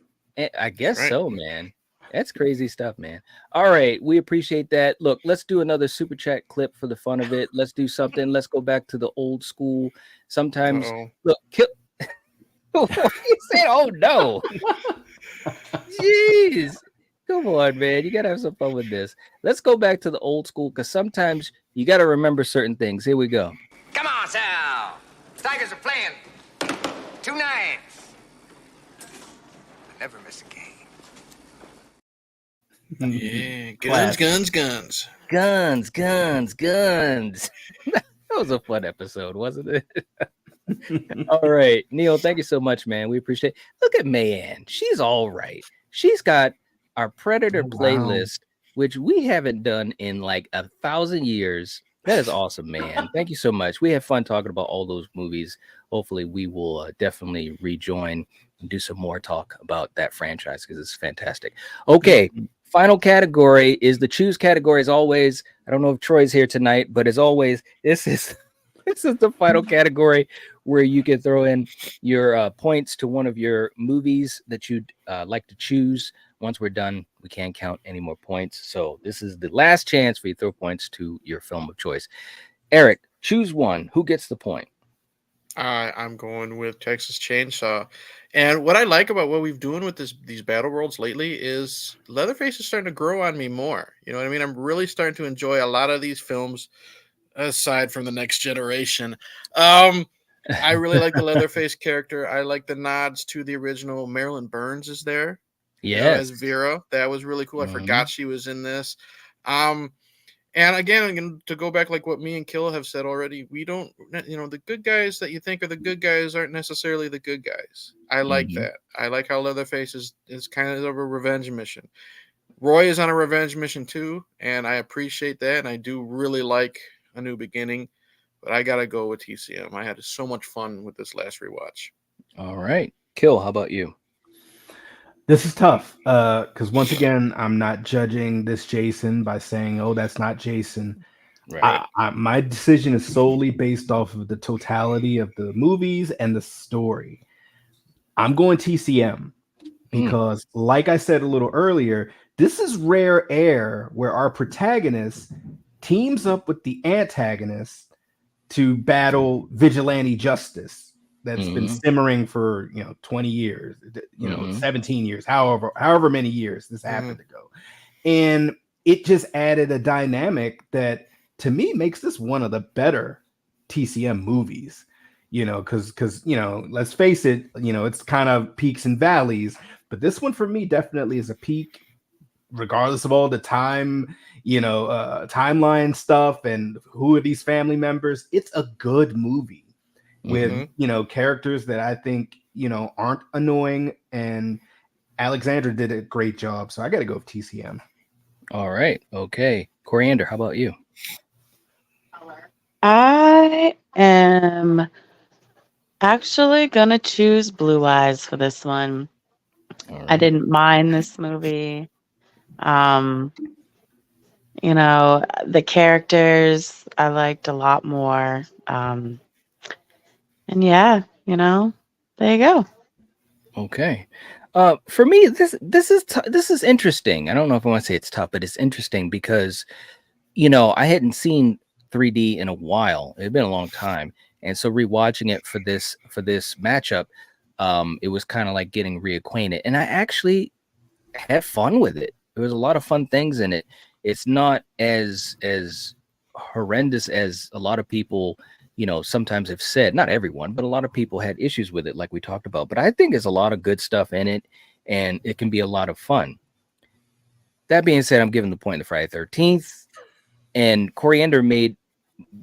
I guess so, man. That's crazy stuff, man. All right. We appreciate that. Look, let's do another super chat clip for the fun of it. Let's do something. Let's go back to the old school. Sometimes, look, you said, oh, no. Jeez. Come on, man. You got to have some fun with this. Let's go back to the old school, because sometimes you got to remember certain things. Here we go. Come on, Sal. Tigers are playing. 2 9s. I never miss a game. Yeah, guns. That was a fun episode, wasn't it? All right, Neil, thank you so much, man. We appreciate it. Look at Mayanne. She's all right. She's got our Predator playlist, which we haven't done in like 1,000 years. That is awesome, man. Thank you so much. We have fun talking about all those movies. Hopefully we will definitely rejoin and do some more talk about that franchise, because it's fantastic. Okay, final category is the choose category. As always, I don't know if Troy's here tonight, but as always, this is the final category, where you can throw in your points to one of your movies that you'd like to choose. Once we're done, we can't count any more points. So this is the last chance for you to throw points to your film of choice. Eric, choose one. Who gets the point? I'm going with Texas Chainsaw. And what I like about what we've doing with these battle worlds lately is Leatherface is starting to grow on me more. You know what I mean? I'm really starting to enjoy a lot of these films, aside from the Next Generation. I really like the Leatherface character. I like the nods to the original. Marilyn Burns is there, as Yes. Vera. That was really cool. I Mhm. forgot she was in this. And again, to go back like what me and Kill have said already, we don't, the good guys that you think are the good guys aren't necessarily the good guys. I like Mhm. that. I like how Leatherface is kind of a revenge mission. Roy is on a revenge mission too, and I appreciate that. And I do really like A New Beginning, but I gotta go with TCM. I had so much fun with this last rewatch. All right. Kill, how about you? This is tough because once again, I'm not judging this Jason by saying, "Oh, that's not Jason." Right. My decision is solely based off of the totality of the movies and the story. I'm going TCM because, like I said a little earlier, this is rare air where our protagonist teams up with the antagonist to battle vigilante justice that's been simmering for 20 years, 17 years, however many years this happened to go. And it just added a dynamic that to me makes this one of the better TCM movies, because let's face it, it's kind of peaks and valleys, but this one for me definitely is a peak, regardless of all the timeline stuff and who are these family members. It's a good movie with characters that I think aren't annoying, and Alexandra did a great job, so I got to go with TCM. All right. Okay. Coriander, how about you? I am actually gonna choose Blue Eyes for this one. I didn't mind this movie. The characters I liked a lot more. And yeah, there you go. Okay. For me, this is interesting. I don't know if I want to say it's tough, but it's interesting because I hadn't seen 3D in a while. It had been a long time, and so rewatching it for this matchup, it was kind of like getting reacquainted, and I actually had fun with it. There was a lot of fun things in it. It's not as horrendous as a lot of people sometimes have said. Not everyone, but a lot of people had issues with it, like we talked about. But I think there's a lot of good stuff in it, and it can be a lot of fun. That being said, I'm giving the point to Friday 13th, and Coriander made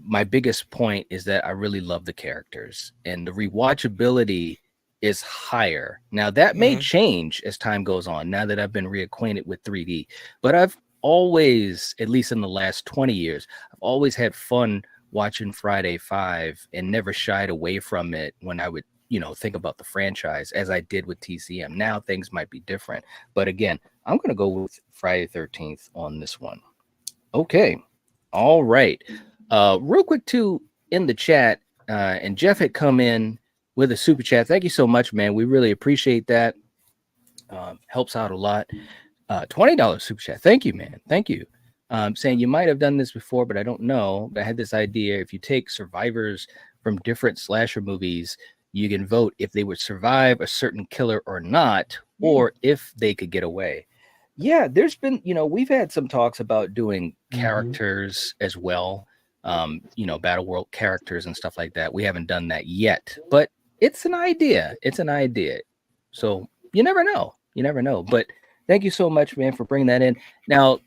my biggest point is that I really love the characters, and the rewatchability is higher. Now that may change as time goes on, now that I've been reacquainted with 3D, but I've always, at least in the last 20 years, I've always had fun watching Friday 5 and never shied away from it when I would, think about the franchise as I did with TCM. Now things might be different, but again, I'm going to go with Friday 13th on this one. Okay. All right. Real quick too, in the chat, and Jeff had come in with a super chat. Thank you so much, man. We really appreciate that. Helps out a lot. $20 super chat. Thank you, man. Thank you. Saying you might have done this before, but I don't know. But I had this idea. If you take survivors from different slasher movies, you can vote if they would survive a certain killer or not, or if they could get away. Yeah, there's been, we've had some talks about doing characters as well. Battle world characters and stuff like that. We haven't done that yet, but it's an idea. It's an idea. So you never know. You never know. But thank you so much, man, for bringing that in. Now,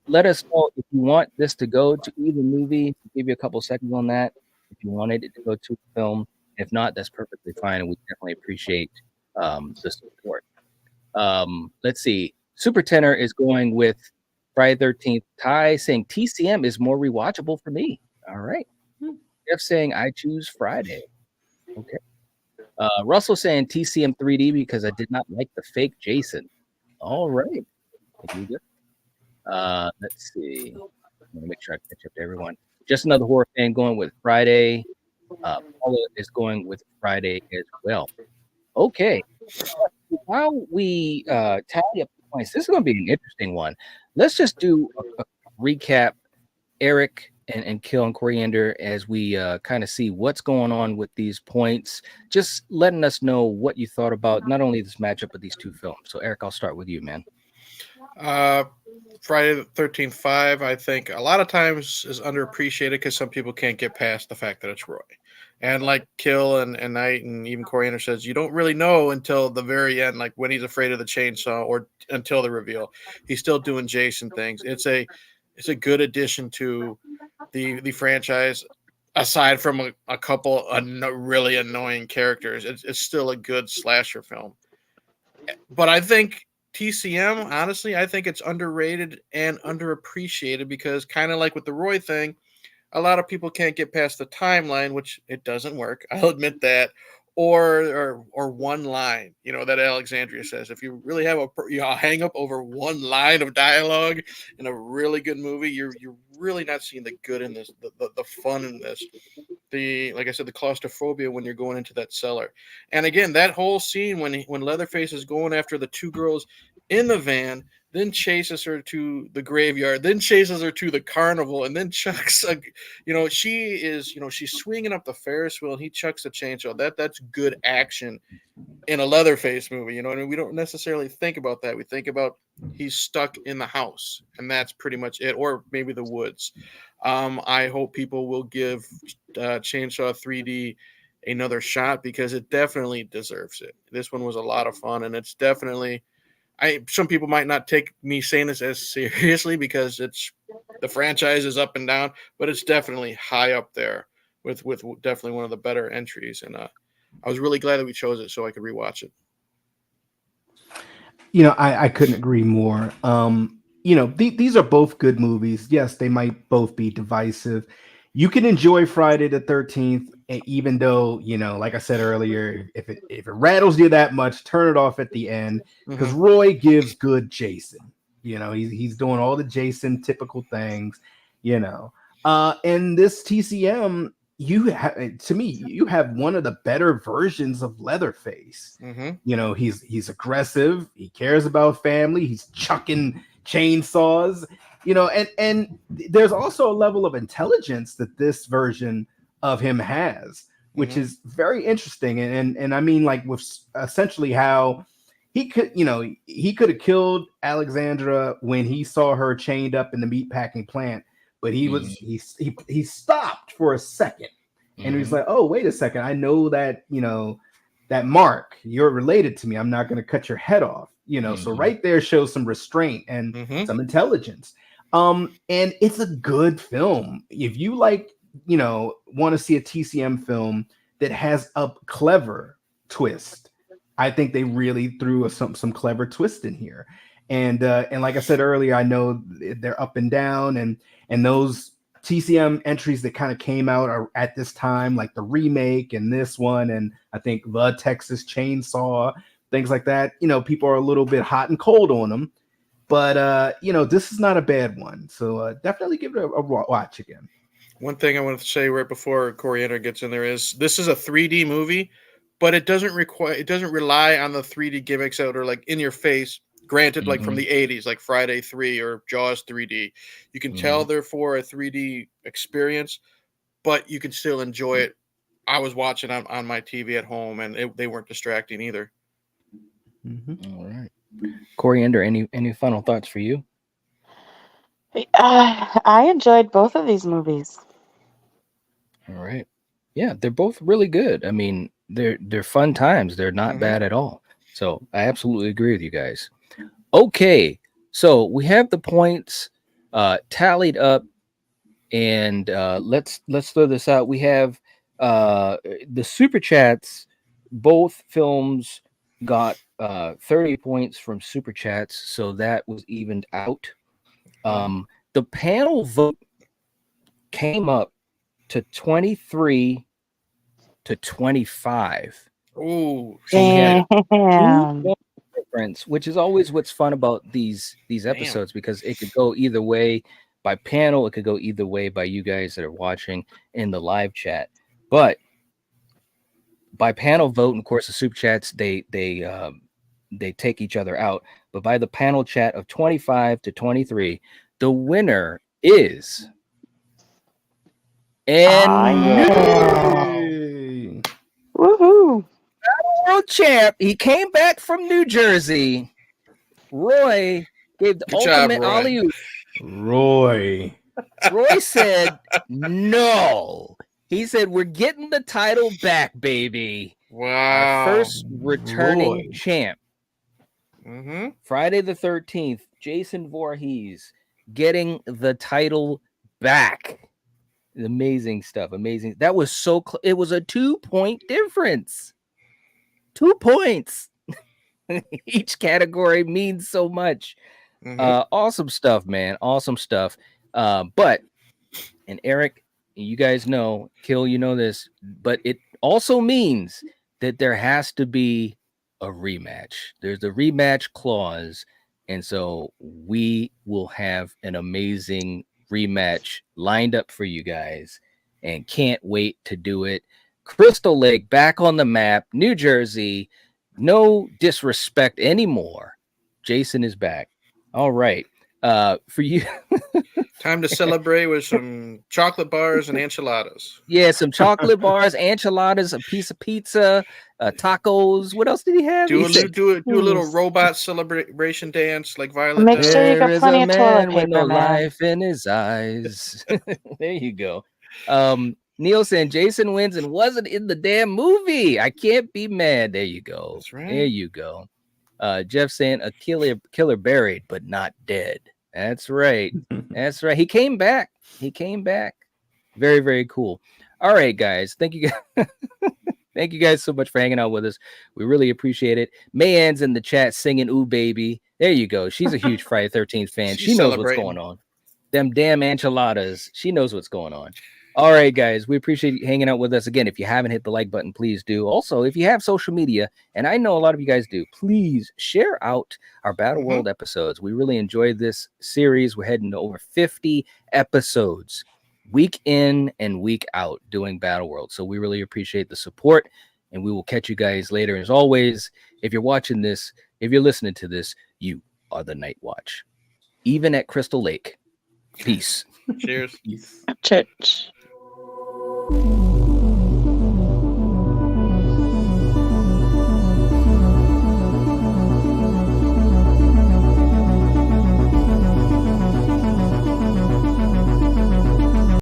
let us know if you want this to go to either movie. I'll give you a couple seconds on that. If you wanted it to go to a film, if not, that's perfectly fine, and we definitely appreciate the support. Let's see. Super Tenor is going with Friday 13th. Ty saying TCM is more rewatchable for me. All right. Jeff saying I choose Friday. Okay. Russell saying TCM 3D because I did not like the fake Jason. All right. Let's see. I'm gonna make sure I catch up to everyone. Just another horror fan going with Friday. Paula is going with Friday as well. Okay. While we tally up the points, this is going to be an interesting one. Let's just do a recap. Eric and Kill and Coriander as we kind of see what's going on with these points. Just letting us know what you thought about not only this matchup but these two films. So Eric, I'll start with you, man. Friday the 13th 5, I think a lot of times is underappreciated because some people can't get past the fact that it's Roy. And like Kill and Night and even Coriander says, you don't really know until the very end, like when he's afraid of the chainsaw or until the reveal. He's still doing Jason things. It's a good addition to the franchise. Aside from a couple really annoying characters, it's still a good slasher film. But I think TCM, honestly, I think it's underrated and underappreciated because kind of like with the Roy thing, a lot of people can't get past the timeline, which it doesn't work. I'll admit that. Or one line, that Alexandria says. If you really have a hang up over one line of dialogue in a really good movie, you're really not seeing the good in this, the fun in this. Like I said, the claustrophobia when you're going into that cellar. And again, that whole scene when Leatherface is going after the two girls in the van, then chases her to the graveyard, then chases her to the carnival, and then chucks she's swinging up the Ferris wheel and he chucks the chainsaw. That's good action in a Leatherface movie, and we don't necessarily think about that. We think about he's stuck in the house, and that's pretty much it, or maybe the woods. I hope people will give Chainsaw 3D another shot because it definitely deserves it. This one was a lot of fun, and it's definitely. Some people might not take me saying this as seriously because the franchise is up and down, but it's definitely high up there with definitely one of the better entries. And I was really glad that we chose it so I could rewatch it. I couldn't agree more. These are both good movies. Yes, they might both be divisive. You can enjoy Friday the 13th, even though, like I said earlier, if it rattles you that much, turn it off at the end because Roy gives good Jason. He's doing all the Jason typical things, and this TCM, to me, you have one of the better versions of Leatherface. He's aggressive. He cares about family. He's chucking chainsaws. And there's also a level of intelligence that this version of him has, which is very interesting. And I mean, like with essentially how he could have killed Alexandra when he saw her chained up in the meatpacking plant, but he stopped for a second and he was like, oh, wait a second. I know that, that mark, you're related to me. I'm not going to cut your head off, so right there shows some restraint and some intelligence. And it's a good film. If you want to see a TCM film that has a clever twist, I think they really threw some clever twist in here. And like I said earlier, I know they're up and down, and those TCM entries that kind of came out are at this time, like the remake and this one, and I think the Texas Chainsaw, things like that. People are a little bit hot and cold on them. But, this is not a bad one. So definitely give it a watch again. One thing I wanted to say right before Coriander gets in there is this is a 3D movie, but it doesn't rely on the 3D gimmicks that are like in your face. Granted, like from the 80s, like Friday 3 or Jaws 3D. You can tell they're for a 3D experience, but you can still enjoy it. I was watching on my TV at home, and they weren't distracting either. All right. Coriander, any final thoughts for you? I enjoyed both of these movies. All right. Yeah, they're both really good. I mean, they're fun times. They're not bad at all. So I absolutely agree with you guys. Okay, so we have the points tallied up, and let's throw this out. We have the super chats. Both films got 30 points from super chats, so that was evened out. The panel vote came up to 23 to 25. Oh, so we had Damn. two difference, which is always what's fun about these episodes, because it could go either way by panel, it could go either way by you guys that are watching in the live chat. But by panel vote, and of course the super chats, they take each other out. But by the panel chat of 25 to 23, the winner is And Hey. Woohoo! world champ, he came back from New Jersey. Roy gave the Good job, ultimate Roy. alley-oop. Roy. Roy said, no. He said, we're getting the title back, baby. Wow. Our first returning Roy. champ. Mm-hmm. Friday the 13th, Jason Voorhees getting the title back. Amazing stuff. Amazing. That was so it was a 2-point difference. 2 points. Each category means so much. Mm-hmm. Awesome stuff, man. Awesome stuff. But Eric, you guys know, Kill, you know this, but it also means that there has to be a rematch. There's a rematch clause, and so we will have an amazing rematch lined up for you guys, and can't wait to do it. Crystal Lake back on the map, New Jersey. No disrespect anymore. Jason is back. All right. For you. Time to celebrate with some chocolate bars and enchiladas. Yeah, some chocolate bars, enchiladas, a piece of pizza, tacos. What else did he have? Do He a said, little robot celebration dance like Violet Make does. sure you there got is plenty a of toilet man with paper, no man. life in his eyes. There you go. Neil saying Jason wins and wasn't in the damn movie. I can't be mad. There you go. That's right. There you go. Jeff saying a killer buried but not dead. That's right. That's right. He came back. He came back. Very, very cool. All right, guys. Thank you guys. Thank you guys so much for hanging out with us. We really appreciate it. Mayan's in the chat singing "Ooh Baby." There you go. She's a huge Friday 13th fan. She's She knows celebrating. what's going on. Them damn enchiladas. She knows what's going on. All right, guys. We appreciate you hanging out with us. Again, if you haven't hit the like button, please do. Also, if you have social media, and I know a lot of you guys do, please share out our Battle World episodes. We really enjoyed this series. We're heading to over 50 episodes, week in and week out, doing Battle World. So we really appreciate the support, and we will catch you guys later. As always, if you're watching this, if you're listening to this, you are the Night Watch. Even at Crystal Lake. Peace. Cheers. Peace. Church.